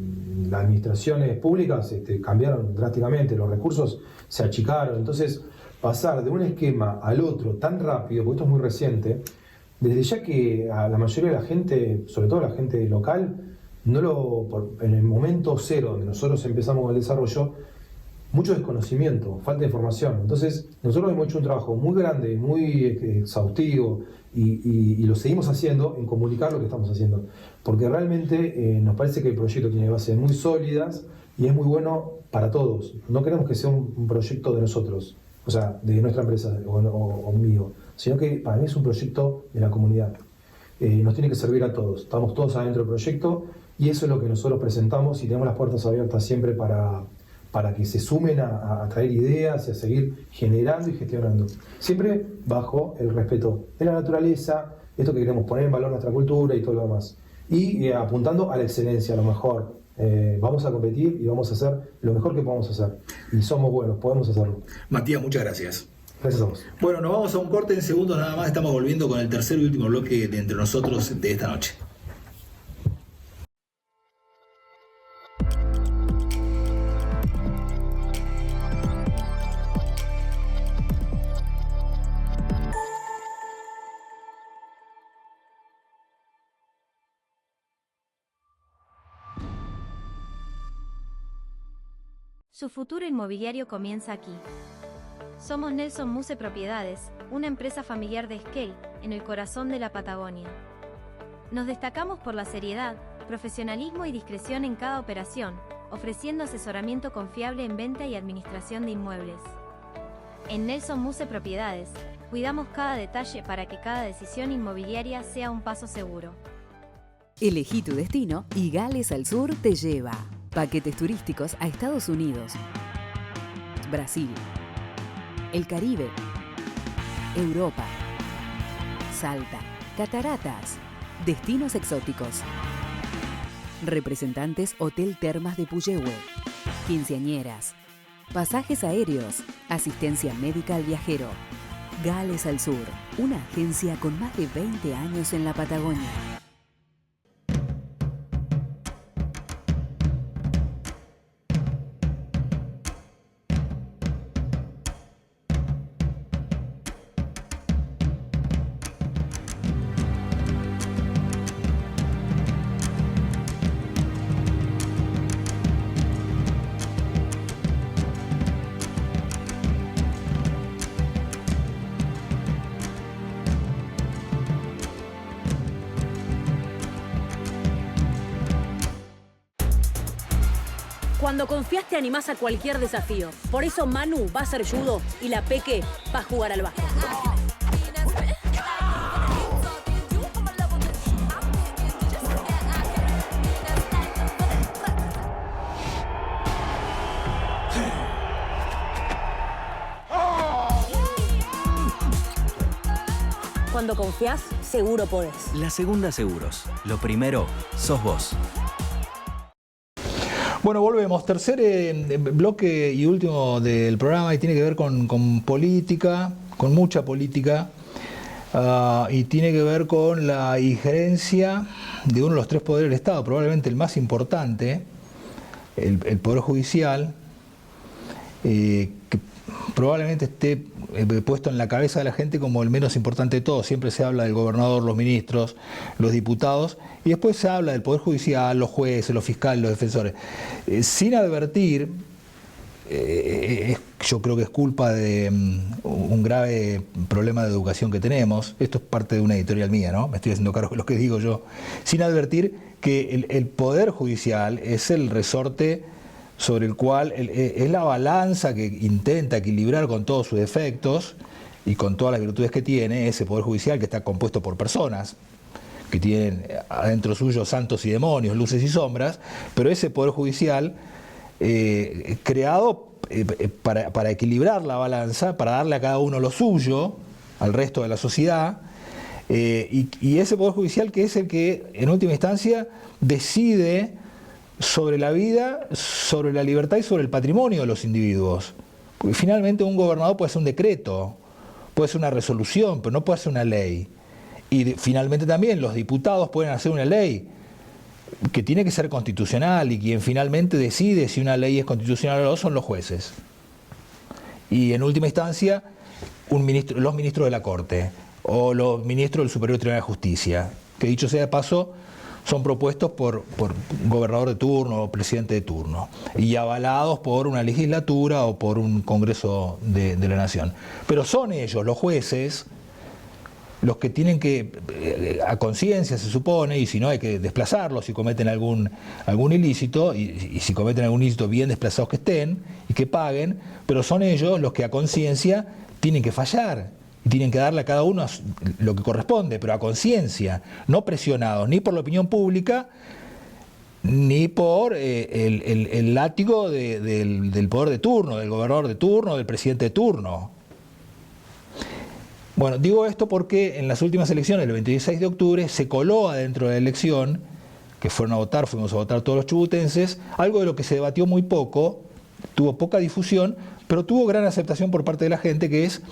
las administraciones públicas cambiaron drásticamente, los recursos se achicaron. Entonces, pasar de un esquema al otro tan rápido, porque esto es muy reciente, desde ya que a la mayoría de la gente, sobre todo la gente local, en el momento cero donde nosotros empezamos el desarrollo, mucho desconocimiento, falta de información. Entonces, nosotros hemos hecho un trabajo muy grande, muy exhaustivo, y lo seguimos haciendo en comunicar lo que estamos haciendo, porque realmente nos parece que el proyecto tiene bases muy sólidas y es muy bueno para todos. No queremos que sea un proyecto de nosotros, o sea, de nuestra empresa o mío, sino que para mí es un proyecto de la comunidad. nos tiene que servir a todos. Estamos todos adentro del proyecto y eso es lo que nosotros presentamos y tenemos las puertas abiertas siempre para que se sumen a traer ideas y a seguir generando y gestionando. Siempre bajo el respeto de la naturaleza, esto que queremos poner en valor nuestra cultura y todo lo demás. Y apuntando a la excelencia, a lo mejor. Vamos a competir y vamos a hacer lo mejor que podamos hacer. Y somos buenos, podemos hacerlo. Matías, muchas gracias. Gracias a vos. Bueno, nos vamos a un corte en segundos nada más. Estamos volviendo con el tercer y último bloque de Entre Nosotros de esta noche. Su futuro inmobiliario comienza aquí. Somos Nelson Muse Propiedades, una empresa familiar de Esquel, en el corazón de la Patagonia. Nos destacamos por la seriedad, profesionalismo y discreción en cada operación, ofreciendo asesoramiento confiable en venta y administración de inmuebles. En Nelson Muse Propiedades, cuidamos cada detalle para que cada decisión inmobiliaria sea un paso seguro. Elegí tu destino y Gales al Sur te lleva. Paquetes turísticos a Estados Unidos, Brasil, el Caribe, Europa, Salta, cataratas, destinos exóticos. Representantes Hotel Termas de Puyehue, quinceañeras, pasajes aéreos, asistencia médica al viajero. Gales al Sur, una agencia con más de 20 años en la Patagonia. Cuando confías te animás a cualquier desafío. Por eso Manu va a hacer judo y la Peque va a jugar al básquet. Cuando confías, seguro podés. La Segunda Seguros. Lo primero, sos vos. Bueno, volvemos. Tercer bloque y último del programa y tiene que ver con política, con mucha política, y tiene que ver con la injerencia de uno de los tres poderes del Estado, probablemente el más importante, el Poder Judicial, que probablemente esté puesto en la cabeza de la gente como el menos importante de todos. Siempre se habla del gobernador, los ministros, los diputados, y después se habla del Poder Judicial, los jueces, los fiscales, los defensores. Sin advertir, yo creo que es culpa de un grave problema de educación que tenemos. Esto es parte de una editorial mía, ¿no? Me estoy haciendo cargo de lo que digo yo. Sin advertir que el Poder Judicial es el resorte sobre el cual es la balanza que intenta equilibrar con todos sus defectos y con todas las virtudes que tiene ese Poder Judicial, que está compuesto por personas que tienen adentro suyo santos y demonios, luces y sombras, pero ese Poder Judicial creado para equilibrar la balanza, para darle a cada uno lo suyo, al resto de la sociedad, y ese Poder Judicial que es el que en última instancia decide sobre la vida, sobre la libertad y sobre el patrimonio de los individuos. Porque finalmente un gobernador puede hacer un decreto, puede hacer una resolución, pero no puede hacer una ley. Y finalmente también los diputados pueden hacer una ley que tiene que ser constitucional, y quien finalmente decide si una ley es constitucional o no son los jueces. Y en última instancia los ministros de la Corte o los ministros del Superior Tribunal de Justicia, que dicho sea de paso son propuestos por gobernador de turno o presidente de turno y avalados por una legislatura o por un Congreso de la Nación. Pero son ellos, los jueces, los que tienen que, a conciencia se supone, y si no hay que desplazarlos si cometen algún ilícito, y si cometen algún ilícito bien desplazados que estén y que paguen, pero son ellos los que a conciencia tienen que fallar y tienen que darle a cada uno lo que corresponde, pero a conciencia, no presionados ni por la opinión pública, ni por el látigo del poder de turno, del gobernador de turno, del presidente de turno. Bueno, digo esto porque en las últimas elecciones, el 26 de octubre, se coló adentro de la elección, que fuimos a votar todos los chubutenses, algo de lo que se debatió muy poco, tuvo poca difusión, pero tuvo gran aceptación por parte de la gente, que es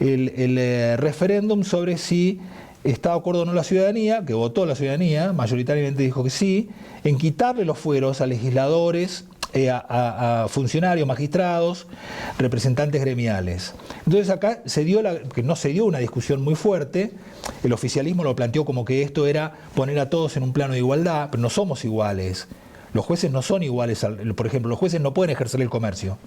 el referéndum sobre si está de acuerdo o no la ciudadanía, que votó la ciudadanía, mayoritariamente dijo que sí, en quitarle los fueros a legisladores, a funcionarios, magistrados, representantes gremiales. Entonces acá que no se dio una discusión muy fuerte, el oficialismo lo planteó como que esto era poner a todos en un plano de igualdad, pero no somos iguales. Los jueces no son iguales, por ejemplo, los jueces no pueden ejercer el comercio.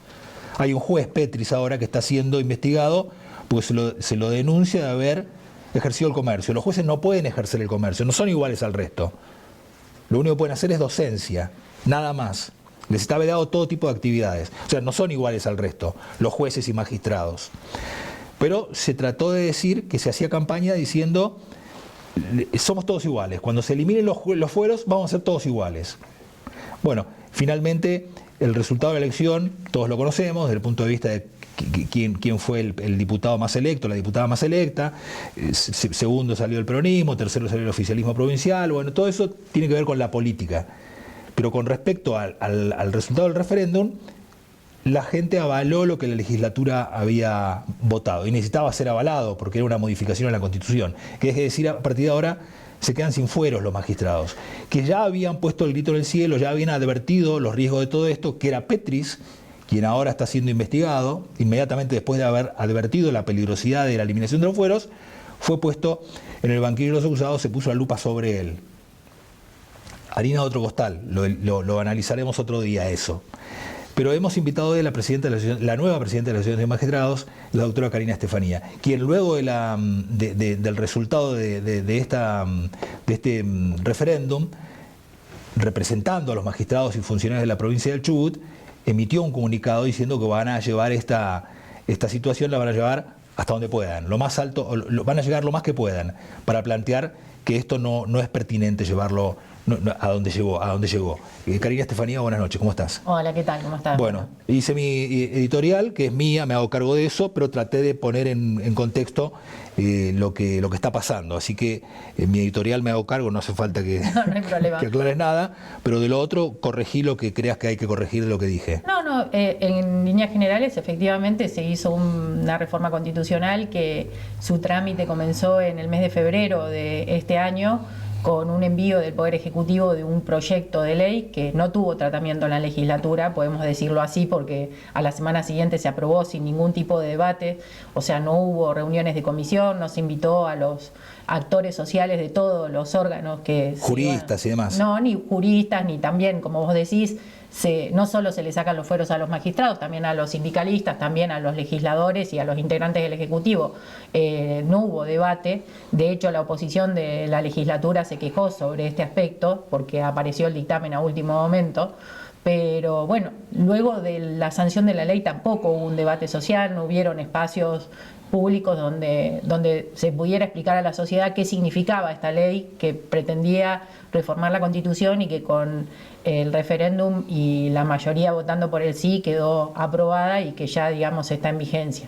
Hay un juez, Petris, ahora que está siendo investigado porque se lo denuncia de haber ejercido el comercio. Los jueces no pueden ejercer el comercio, no son iguales al resto. Lo único que pueden hacer es docencia, nada más. Les está vedado todo tipo de actividades. O sea, no son iguales al resto, los jueces y magistrados. Pero se trató de decir que se hacía campaña diciendo, somos todos iguales. Cuando se eliminen los fueros, vamos a ser todos iguales. Bueno, finalmente el resultado de la elección, todos lo conocemos, desde el punto de vista de quién fue el diputado más electo, la diputada más electa, segundo salió el peronismo, tercero salió el oficialismo provincial, bueno, todo eso tiene que ver con la política. Pero con respecto al resultado del referéndum, la gente avaló lo que la legislatura había votado y necesitaba ser avalado porque era una modificación a la Constitución, que es decir, a partir de ahora se quedan sin fueros los magistrados, que ya habían puesto el grito en el cielo, ya habían advertido los riesgos de todo esto, que era Petris, quien ahora está siendo investigado, inmediatamente después de haber advertido la peligrosidad de la eliminación de los fueros, fue puesto en el banquillo de los acusados, se puso la lupa sobre él. Harina de otro costal, lo analizaremos otro día eso. Pero hemos invitado a la nueva presidenta de la Asociación de Magistrados, la doctora Karina Estefanía, quien luego del resultado de este referéndum, representando a los magistrados y funcionarios de la provincia del Chubut, emitió un comunicado diciendo que van a llevar esta situación, la van a llevar hasta donde puedan, lo más alto, van a llegar lo más que puedan, para plantear que esto no es pertinente llevarlo a donde llegó. Karina Estefanía, buenas noches, ¿cómo estás? Hola, ¿qué tal? ¿Cómo estás? Bueno, hice mi editorial, que es mía, me hago cargo de eso, pero traté de poner en contexto lo que está pasando. Así que mi editorial me hago cargo, no hace falta que aclares nada, pero de lo otro corregí lo que creas que hay que corregir de lo que dije. No, en líneas generales efectivamente se hizo una reforma constitucional que su trámite comenzó en el mes de febrero de este año, con un envío del Poder Ejecutivo de un proyecto de ley que no tuvo tratamiento en la legislatura, podemos decirlo así, porque a la semana siguiente se aprobó sin ningún tipo de debate, o sea, no hubo reuniones de comisión, no se invitó a los actores sociales de todos los órganos que... Juristas y demás. No, ni juristas, ni también, como vos decís, no solo se le sacan los fueros a los magistrados, también a los sindicalistas, también a los legisladores y a los integrantes del Ejecutivo. No hubo debate, de hecho la oposición de la legislatura se quejó sobre este aspecto porque apareció el dictamen a último momento, pero bueno, luego de la sanción de la ley tampoco hubo un debate social, no hubieron espacios públicos donde se pudiera explicar a la sociedad qué significaba esta ley que pretendía reformar la Constitución y que con el referéndum y la mayoría votando por el sí quedó aprobada y que ya, digamos, está en vigencia.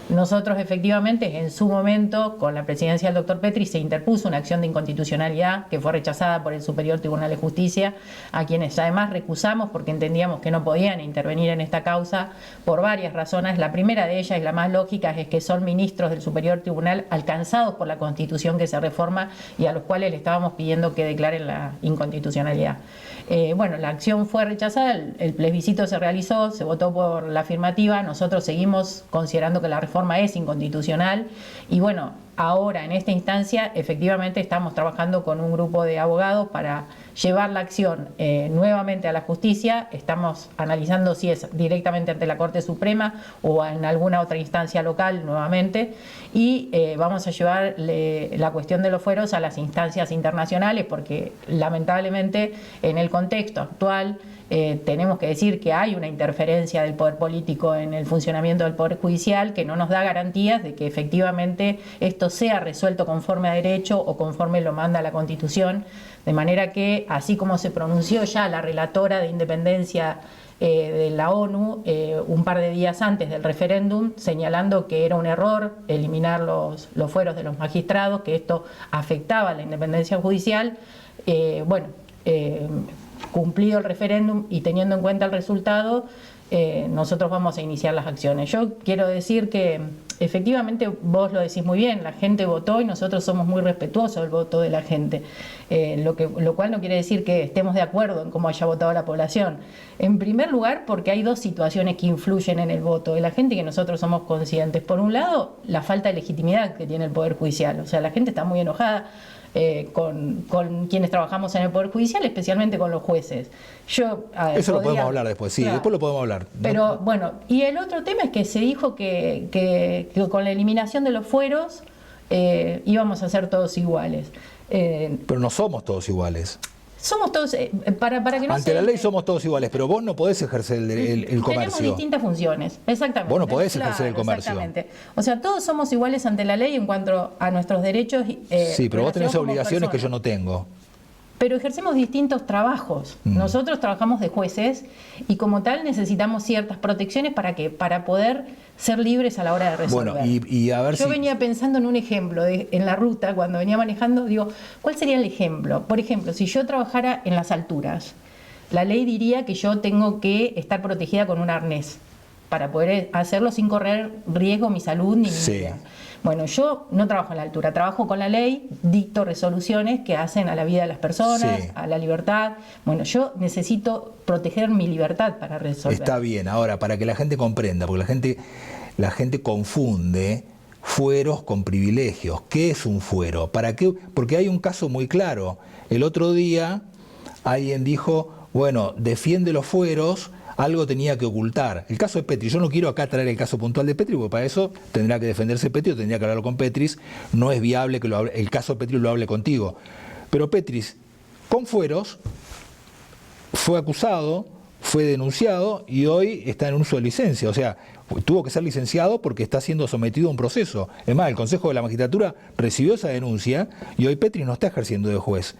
Nosotros efectivamente en su momento con la presidencia del doctor Petris se interpuso una acción de inconstitucionalidad que fue rechazada por el Superior Tribunal de Justicia, a quienes además recusamos porque entendíamos que no podían intervenir en esta causa por varias razones. La primera de ellas y la más lógica es que son ministros del Superior Tribunal alcanzados por la Constitución que se reforma y a los cuales le estábamos pidiendo que declaren la inconstitucionalidad. Bueno, la acción fue rechazada, el plebiscito se realizó, se votó por la afirmativa, nosotros seguimos considerando que la reforma es inconstitucional y bueno, ahora en esta instancia efectivamente estamos trabajando con un grupo de abogados para llevar la acción nuevamente a la justicia. Estamos analizando si es directamente ante la Corte Suprema o en alguna otra instancia local nuevamente, y vamos a llevar la cuestión de los fueros a las instancias internacionales, porque lamentablemente en el contexto actual tenemos que decir que hay una interferencia del poder político en el funcionamiento del poder judicial que no nos da garantías de que efectivamente esto sea resuelto conforme a derecho o conforme lo manda la Constitución, de manera que, así como se pronunció ya la relatora de independencia de la ONU un par de días antes del referéndum, señalando que era un error eliminar los fueros de los magistrados, que esto afectaba la independencia judicial, cumplido el referéndum y teniendo en cuenta el resultado, nosotros vamos a iniciar las acciones. Yo quiero decir que efectivamente vos lo decís muy bien, la gente votó y nosotros somos muy respetuosos del voto de la gente, lo cual no quiere decir que estemos de acuerdo en cómo haya votado la población. En primer lugar, porque hay dos situaciones que influyen en el voto de la gente que nosotros somos conscientes. Por un lado, la falta de legitimidad que tiene el Poder Judicial, o sea, la gente está muy enojada con quienes trabajamos en el Poder Judicial, especialmente con los jueces. Eso lo podemos hablar después, sí, claro, después lo podemos hablar. Pero bueno, y el otro tema es que se dijo que con la eliminación de los fueros íbamos a ser todos iguales. Pero no somos todos iguales. Somos todos, para que no ante la ley somos todos iguales, pero vos no podés ejercer el comercio. Tenemos distintas funciones, exactamente. Vos no podés ejercer el comercio. Exactamente. O sea, todos somos iguales ante la ley en cuanto a nuestros derechos. Sí, pero vos tenés obligaciones que yo no tengo. Pero ejercemos distintos trabajos. Nosotros trabajamos de jueces y como tal necesitamos ciertas protecciones para poder ser libres a la hora de resolver. Bueno, y a ver Yo venía pensando en un ejemplo en la ruta, cuando venía manejando, digo, ¿cuál sería el ejemplo? Por ejemplo, si yo trabajara en las alturas, la ley diría que yo tengo que estar protegida con un arnés para poder hacerlo sin correr riesgo mi salud ni mi vida. Bueno, yo no trabajo en la altura, trabajo con la ley, dicto resoluciones que hacen a la vida de las personas, a la libertad. Bueno, yo necesito proteger mi libertad para resolver. Está bien, ahora, para que la gente comprenda, porque la gente confunde fueros con privilegios. ¿Qué es un fuero? ¿Para qué? Porque hay un caso muy claro. El otro día alguien dijo, bueno, defiende los fueros, algo tenía que ocultar. El caso de Petris, yo no quiero acá traer el caso puntual de Petris, porque para eso tendrá que defenderse Petris, tendría que hablarlo con Petris, no es viable que el caso de Petris lo hable contigo. Pero Petris, con fueros, fue acusado, fue denunciado y hoy está en uso de licencia, o sea, tuvo que ser licenciado porque está siendo sometido a un proceso. Es más, el Consejo de la Magistratura recibió esa denuncia y hoy Petris no está ejerciendo de juez.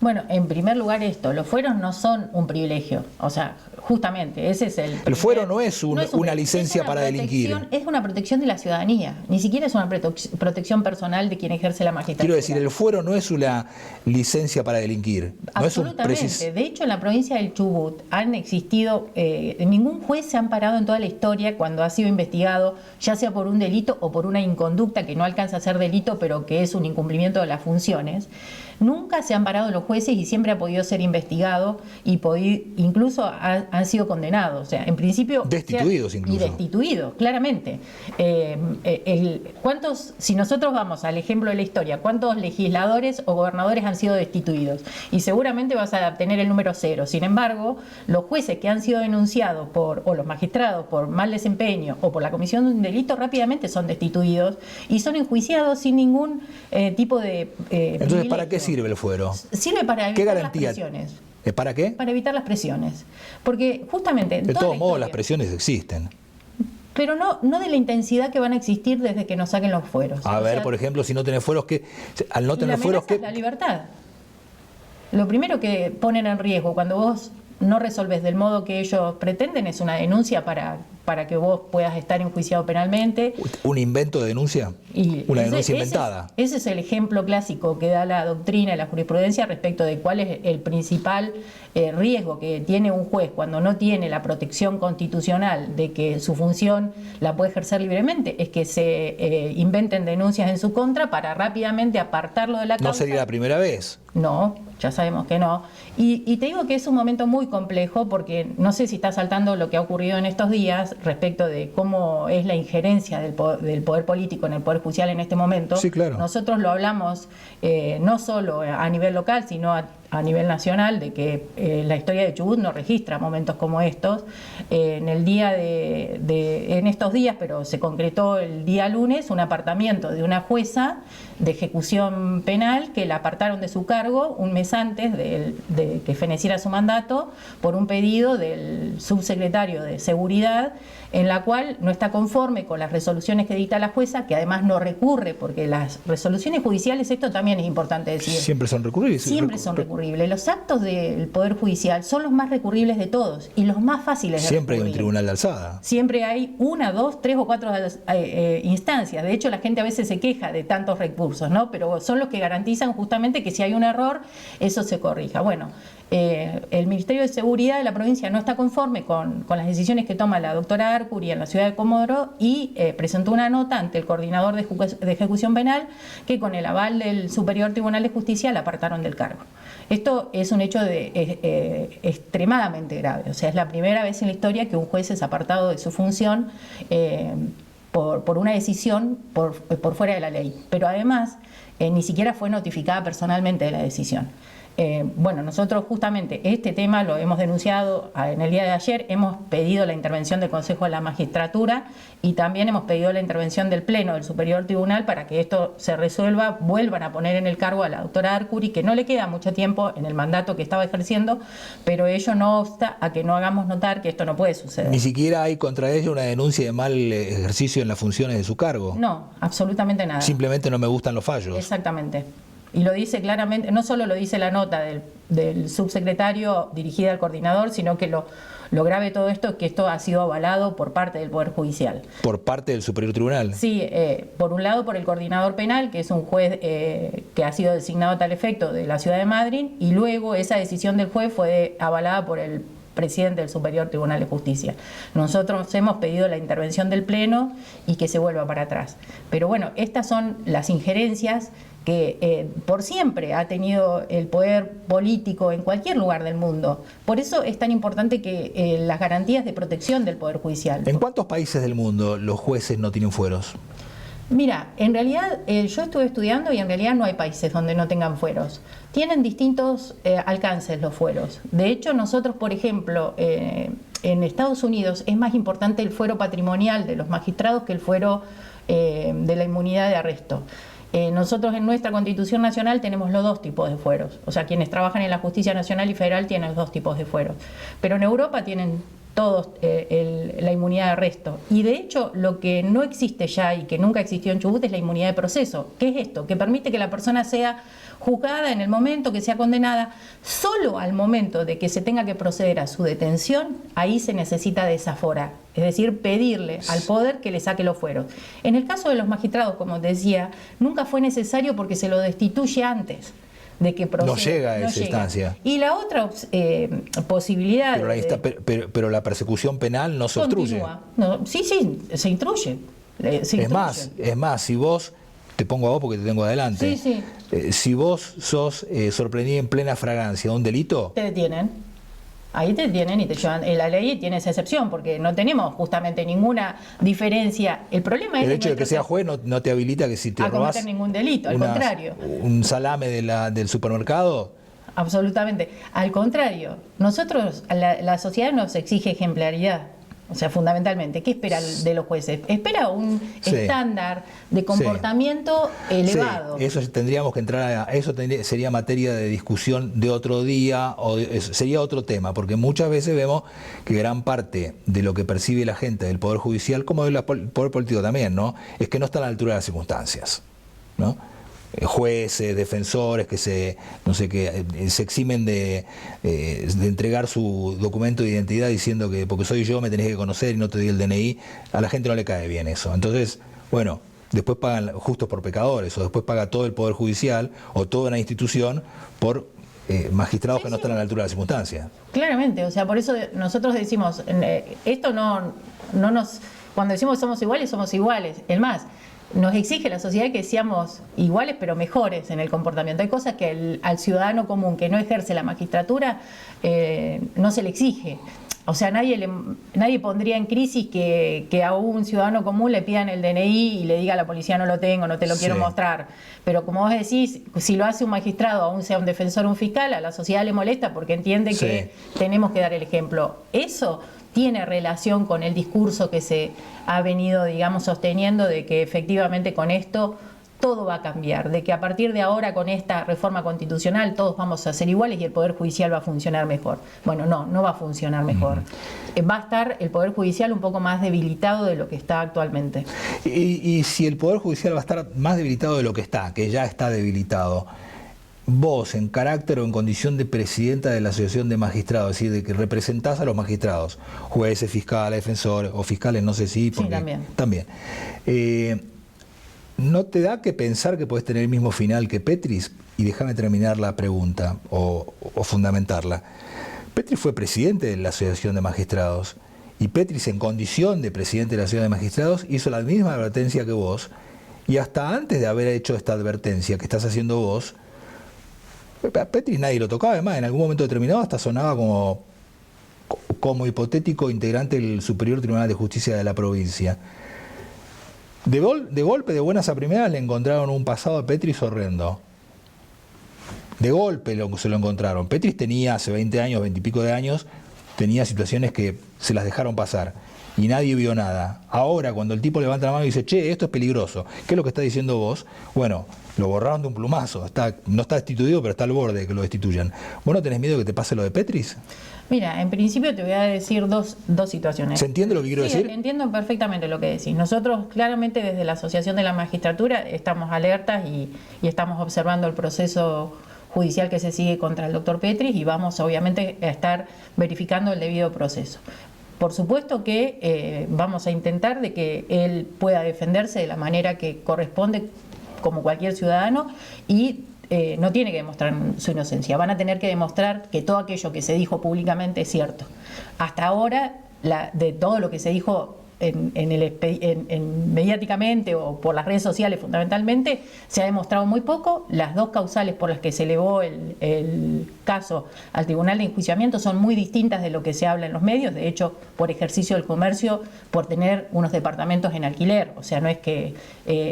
Bueno, en primer lugar los fueros no son un privilegio, o sea, justamente ese es el fuero no es una licencia para delinquir. Es una protección de la ciudadanía, ni siquiera es una protección personal de quien ejerce la magistratura. Quiero decir, el fuero no es una licencia para delinquir. Absolutamente. De hecho, en la provincia del Chubut han existido, ningún juez se ha amparado en toda la historia cuando ha sido investigado, ya sea por un delito o por una inconducta que no alcanza a ser delito, pero que es un incumplimiento de las funciones. Nunca se han parado los jueces y siempre ha podido ser investigado y incluso han sido condenados. O sea, en principio... Destituidos incluso. Y destituidos, claramente. Si nosotros vamos al ejemplo de la historia, ¿cuántos legisladores o gobernadores han sido destituidos? Y seguramente vas a tener el número 0. Sin embargo, los jueces que han sido denunciados o los magistrados por mal desempeño o por la comisión de un delito rápidamente son destituidos y son enjuiciados sin ningún tipo de... Entonces, ¿para qué sirve el fuero? Sirve para evitar las presiones. ¿Para qué? Para evitar las presiones. Porque justamente... De todos modos, las presiones existen. Pero no de la intensidad que van a existir desde que nos saquen los fueros. A ver, por ejemplo, si no tenés fueros, al no tener fueros, ¿qué? La libertad. Lo primero que ponen en riesgo cuando vos no resolves del modo que ellos pretenden es una denuncia para que vos puedas estar enjuiciado penalmente. ¿Un invento de denuncia? Una denuncia inventada. Ese es el ejemplo clásico que da la doctrina y la jurisprudencia respecto de cuál es el principal riesgo que tiene un juez cuando no tiene la protección constitucional de que su función la puede ejercer libremente, es que se inventen denuncias en su contra para rápidamente apartarlo de la causa. ¿No sería la primera vez? No, ya sabemos que no. Y te digo que es un momento muy complejo porque no sé si está saltando lo que ha ocurrido en estos días respecto de cómo es la injerencia del poder político en el poder judicial en este momento. Sí, claro. Nosotros lo hablamos no solo a nivel local, sino a a nivel nacional de que la historia de Chubut no registra momentos como estos. En estos días, pero se concretó el día lunes, un apartamiento de una jueza de ejecución penal que la apartaron de su cargo un mes antes de que feneciera su mandato por un pedido del subsecretario de Seguridad, en la cual no está conforme con las resoluciones que dicta la jueza, que además no recurre, porque las resoluciones judiciales, esto también es importante decir. Siempre son recurribles. Siempre son recurribles. Los actos del Poder Judicial son los más recurribles de todos y los más fáciles de Siempre recurrir. hay un tribunal de alzada. Siempre hay 1, 2, 3 o 4 instancias. De hecho, la gente a veces se queja de tantos recursos, ¿no? Pero son los que garantizan justamente que si hay un error, eso se corrija. Bueno, el Ministerio de Seguridad de la provincia no está conforme con las decisiones que toma la doctora Arcuri en la ciudad de Comodoro y presentó una nota ante el coordinador de ejecución penal que con el aval del Superior Tribunal de Justicia la apartaron del cargo. Esto es un hecho extremadamente grave. O sea, es la primera vez en la historia que un juez es apartado de su función por una decisión por fuera de la ley. Pero además, ni siquiera fue notificada personalmente de la decisión. Bueno, nosotros justamente este tema lo hemos denunciado en el día de ayer, hemos pedido la intervención del Consejo de la Magistratura y también hemos pedido la intervención del Pleno del Superior Tribunal para que esto se resuelva, vuelvan a poner en el cargo a la doctora Arcuri, que no le queda mucho tiempo en el mandato que estaba ejerciendo, pero ello no obsta a que no hagamos notar que esto no puede suceder. Ni siquiera hay contra ella una denuncia de mal ejercicio en las funciones de su cargo. No, absolutamente nada. Simplemente no me gustan los fallos. Exactamente. Y lo dice claramente, no solo lo dice la nota del subsecretario dirigida al coordinador, sino que lo grave de todo esto es que esto ha sido avalado por parte del Poder Judicial. ¿Por parte del Superior Tribunal? Sí, por un lado por el coordinador penal, que es un juez que ha sido designado a tal efecto de la ciudad de Madrid, y luego esa decisión del juez fue avalada por el presidente del Superior Tribunal de Justicia. Nosotros hemos pedido la intervención del Pleno y que se vuelva para atrás. Pero bueno, estas son las injerencias que por siempre ha tenido el poder político en cualquier lugar del mundo. Por eso es tan importante que las garantías de protección del Poder Judicial. ¿En cuántos países del mundo los jueces no tienen fueros? Mira, en realidad yo estuve estudiando y en realidad no hay países donde no tengan fueros. Tienen distintos alcances los fueros. De hecho, nosotros, por ejemplo, en Estados Unidos es más importante el fuero patrimonial de los magistrados que el fuero de la inmunidad de arresto. Nosotros en nuestra Constitución Nacional tenemos los dos tipos de fueros. O sea, quienes trabajan en la justicia nacional y federal tienen los dos tipos de fueros. Pero en Europa tienen todos la inmunidad de arresto. Y de hecho, lo que no existe ya y que nunca existió en Chubut es la inmunidad de proceso. ¿Qué es esto? Que permite que la persona sea juzgada en el momento que sea condenada. Solo al momento de que se tenga que proceder a su detención, ahí se necesita desaforar. Es decir, pedirle al poder que le saque los fueros. En el caso de los magistrados, como decía, nunca fue necesario porque se lo destituye antes de que proceda. No llega a esa instancia. Y la otra posibilidad... Pero la persecución penal no se obstruye. No, sí, se intruye. Es más, si vos, te pongo a vos porque te tengo adelante, si vos sos sorprendido en plena fragancia de un delito... Te detienen. Ahí te detienen y te llevan. La ley tiene esa excepción porque no tenemos justamente ninguna diferencia. El problema es... El hecho de que sea juez no te habilita que si te robás... A cometer ningún delito, al contrario. Un salame del supermercado... Absolutamente. Al contrario, nosotros, la sociedad nos exige ejemplaridad. O sea, fundamentalmente, ¿qué espera de los jueces? Espera un estándar de comportamiento elevado. Eso tendríamos que entrar eso sería materia de discusión de otro día, sería otro tema, porque muchas veces vemos que gran parte de lo que percibe la gente del Poder Judicial, como del Poder Político también, ¿no? Es que no está a la altura de las circunstancias, ¿no? Jueces, defensores que se eximen de entregar su documento de identidad diciendo que porque soy yo me tenés que conocer y no te doy el DNI. A la gente no le cae bien eso. Entonces, bueno, después pagan justos por pecadores, o después paga todo el Poder Judicial o toda una institución por magistrados que no están a la altura de las circunstancias. Claramente, o sea, por eso nosotros decimos, esto no nos... Cuando decimos somos iguales. Es más, nos exige la sociedad que seamos iguales pero mejores en el comportamiento. Hay cosas que al ciudadano común que no ejerce la magistratura no se le exige. O sea, nadie pondría en crisis que a un ciudadano común le pidan el DNI y le diga a la policía no lo tengo, no te lo quiero mostrar. Pero como vos decís, si lo hace un magistrado, aún sea un defensor o un fiscal, a la sociedad le molesta porque entiende que tenemos que dar el ejemplo. Eso tiene relación con el discurso que se ha venido, digamos, sosteniendo de que efectivamente con esto todo va a cambiar, de que a partir de ahora con esta reforma constitucional todos vamos a ser iguales y el Poder Judicial va a funcionar mejor. Bueno, no va a funcionar mejor. Va a estar el Poder Judicial un poco más debilitado de lo que está actualmente. Y si el Poder Judicial va a estar más debilitado de lo que está, que ya está debilitado, vos en carácter o en condición de presidenta de la Asociación de Magistrados, es decir, de que representás a los magistrados, jueces, fiscales, defensores o fiscales, no sé si... Porque, sí, también. ¿No te da que pensar que podés tener el mismo final que Petris? Y déjame terminar la pregunta o fundamentarla. Petris fue presidente de la Asociación de Magistrados y Petris, en condición de presidente de la Asociación de Magistrados, hizo la misma advertencia que vos, y hasta antes de haber hecho esta advertencia que estás haciendo vos, a Petris nadie lo tocaba. Además, en algún momento determinado hasta sonaba como hipotético integrante del Superior Tribunal de Justicia de la provincia. De golpe, de buenas a primeras, le encontraron un pasado a Petris horrendo. De golpe se lo encontraron. Petris tenía hace 20 años, 20 y pico de años, tenía situaciones que se las dejaron pasar y nadie vio nada. Ahora, cuando el tipo levanta la mano y dice, che, esto es peligroso, ¿qué es lo que está diciendo vos? Bueno, lo borraron de un plumazo, no está destituido, pero está al borde de que lo destituyan. ¿Vos no tenés miedo de que te pase lo de Petris? Mira, en principio te voy a decir dos situaciones. ¿Se entiende lo que quiero decir? Sí, entiendo perfectamente lo que decís. Nosotros claramente desde la Asociación de la Magistratura estamos alertas y estamos observando el proceso judicial que se sigue contra el doctor Petris y vamos obviamente a estar verificando el debido proceso. Por supuesto que vamos a intentar de que él pueda defenderse de la manera que corresponde como cualquier ciudadano y no tiene que demostrar su inocencia. Van a tener que demostrar que todo aquello que se dijo públicamente es cierto. Hasta ahora, de todo lo que se dijo mediáticamente o por las redes sociales fundamentalmente, se ha demostrado muy poco. Las dos causales por las que se elevó el caso al Tribunal de Enjuiciamiento son muy distintas de lo que se habla en los medios. De hecho, por ejercicio del comercio, por tener unos departamentos en alquiler, o sea, no es que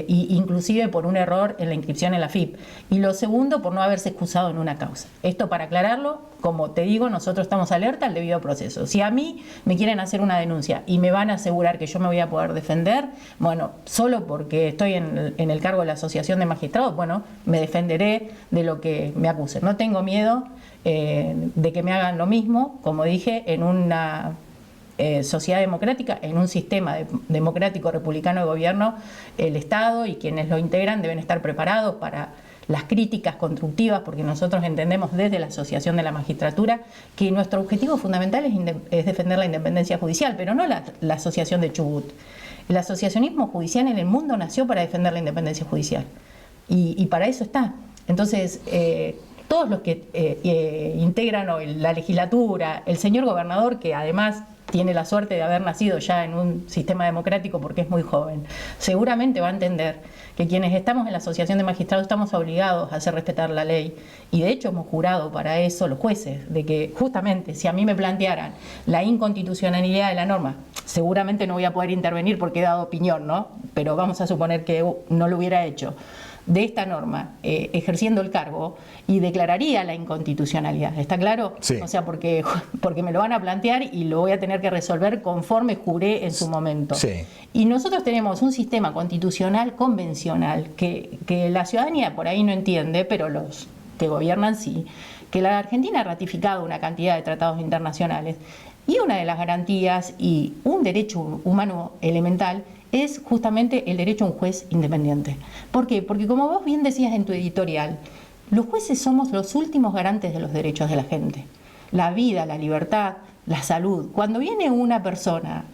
inclusive por un error en la inscripción en la FIP. Y lo segundo, por no haberse excusado en una causa. Esto, para aclararlo, como te digo, nosotros estamos alerta al debido proceso. Si a mí me quieren hacer una denuncia y me van a asegurar que yo me voy a poder defender, bueno, solo porque estoy en el cargo de la Asociación de Magistrados, bueno, me defenderé de lo que me acusen. No tengo miedo de que me hagan lo mismo, como dije, en una sociedad democrática, en un sistema democrático republicano de gobierno. El Estado y quienes lo integran deben estar preparados para las críticas constructivas, porque nosotros entendemos desde la Asociación de la Magistratura que nuestro objetivo fundamental es defender la independencia judicial, pero no la asociación de Chubut. El asociacionismo judicial en el mundo nació para defender la independencia judicial y para eso está. Entonces, todos los que integran hoy la legislatura, el señor gobernador, que además tiene la suerte de haber nacido ya en un sistema democrático porque es muy joven, seguramente va a entender que quienes estamos en la Asociación de Magistrados estamos obligados a hacer respetar la ley, y de hecho hemos jurado para eso los jueces, de que justamente si a mí me plantearan la inconstitucionalidad de la norma, seguramente no voy a poder intervenir porque he dado opinión, ¿no? Pero vamos a suponer que no lo hubiera hecho, de esta norma, ejerciendo el cargo, y declararía la inconstitucionalidad, ¿está claro? Sí. O sea, porque me lo van a plantear y lo voy a tener que resolver conforme juré en su momento. Sí. Y nosotros tenemos un sistema constitucional convencional que la ciudadanía por ahí no entiende, pero los que gobiernan sí, que la Argentina ha ratificado una cantidad de tratados internacionales, y una de las garantías y un derecho humano elemental es justamente el derecho a un juez independiente. ¿Por qué? Porque, como vos bien decías en tu editorial, los jueces somos los últimos garantes de los derechos de la gente. La vida, la libertad, la salud. Cuando viene una persona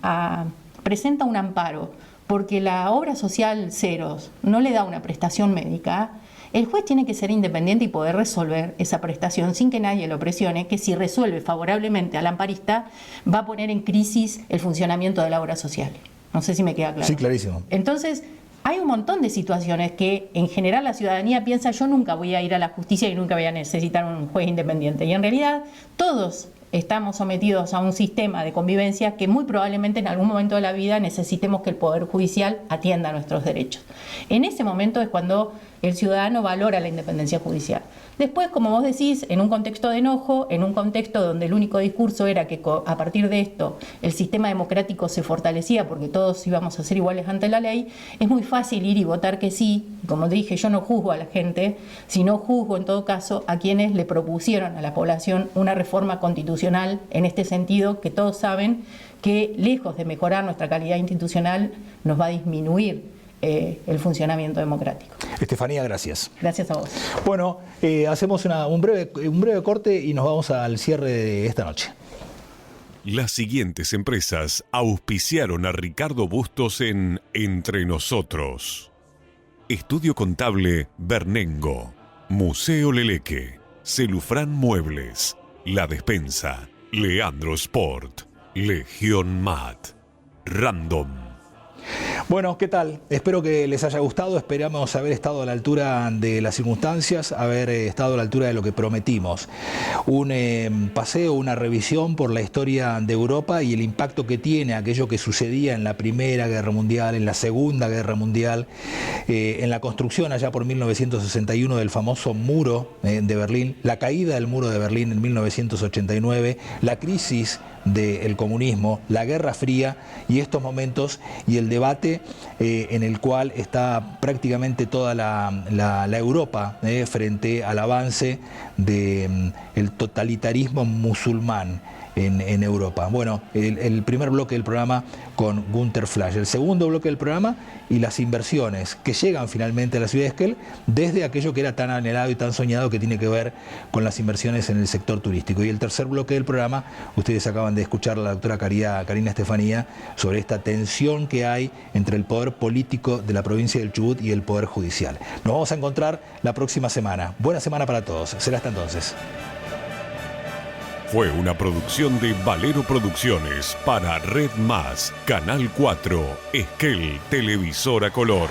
presenta un amparo porque la obra social Ceros no le da una prestación médica, el juez tiene que ser independiente y poder resolver esa prestación sin que nadie lo presione, que si resuelve favorablemente al amparista va a poner en crisis el funcionamiento de la obra social. No sé si me queda claro. Sí, clarísimo. Entonces, hay un montón de situaciones que en general la ciudadanía piensa: yo nunca voy a ir a la justicia y nunca voy a necesitar un juez independiente. Y en realidad todos estamos sometidos a un sistema de convivencia que muy probablemente en algún momento de la vida necesitemos que el Poder Judicial atienda nuestros derechos. En ese momento es cuando el ciudadano valora la independencia judicial. Después, como vos decís, en un contexto de enojo, en un contexto donde el único discurso era que a partir de esto el sistema democrático se fortalecía porque todos íbamos a ser iguales ante la ley, es muy fácil ir y votar que sí. Como te dije, yo no juzgo a la gente, sino juzgo en todo caso a quienes le propusieron a la población una reforma constitucional en este sentido, que todos saben que lejos de mejorar nuestra calidad institucional nos va a disminuir el funcionamiento democrático. Estefanía, gracias. Gracias a vos. Bueno, hacemos un breve corte y nos vamos al cierre de esta noche. Las siguientes empresas auspiciaron a Ricardo Bustos en Entre Nosotros. Estudio Contable Bernengo, Museo Leleque, Celufrán Muebles, La Despensa, Leandro Sport, Legión Mat, Random. Bueno, ¿qué tal? Espero que les haya gustado, esperamos haber estado a la altura de las circunstancias, haber estado a la altura de lo que prometimos. Un paseo, una revisión por la historia de Europa y el impacto que tiene aquello que sucedía en la Primera Guerra Mundial, en la Segunda Guerra Mundial, en la construcción allá por 1961 del famoso muro de Berlín, la caída del muro de Berlín en 1989, la crisis del comunismo, la Guerra Fría y estos momentos y el debate en el cual está prácticamente toda la Europa frente al avance del totalitarismo musulmán en Europa. Bueno, el primer bloque del programa con Günter Flasch, el segundo bloque del programa y las inversiones que llegan finalmente a la ciudad de Esquel desde aquello que era tan anhelado y tan soñado que tiene que ver con las inversiones en el sector turístico. Y el tercer bloque del programa, ustedes acaban de escuchar a la doctora Karina Estefanía sobre esta tensión que hay entre el poder político de la provincia del Chubut y el poder judicial. Nos vamos a encontrar la próxima semana. Buena semana para todos. Será hasta entonces. Fue una producción de Valero Producciones para Red Más, Canal 4, Esquel, Televisora Color.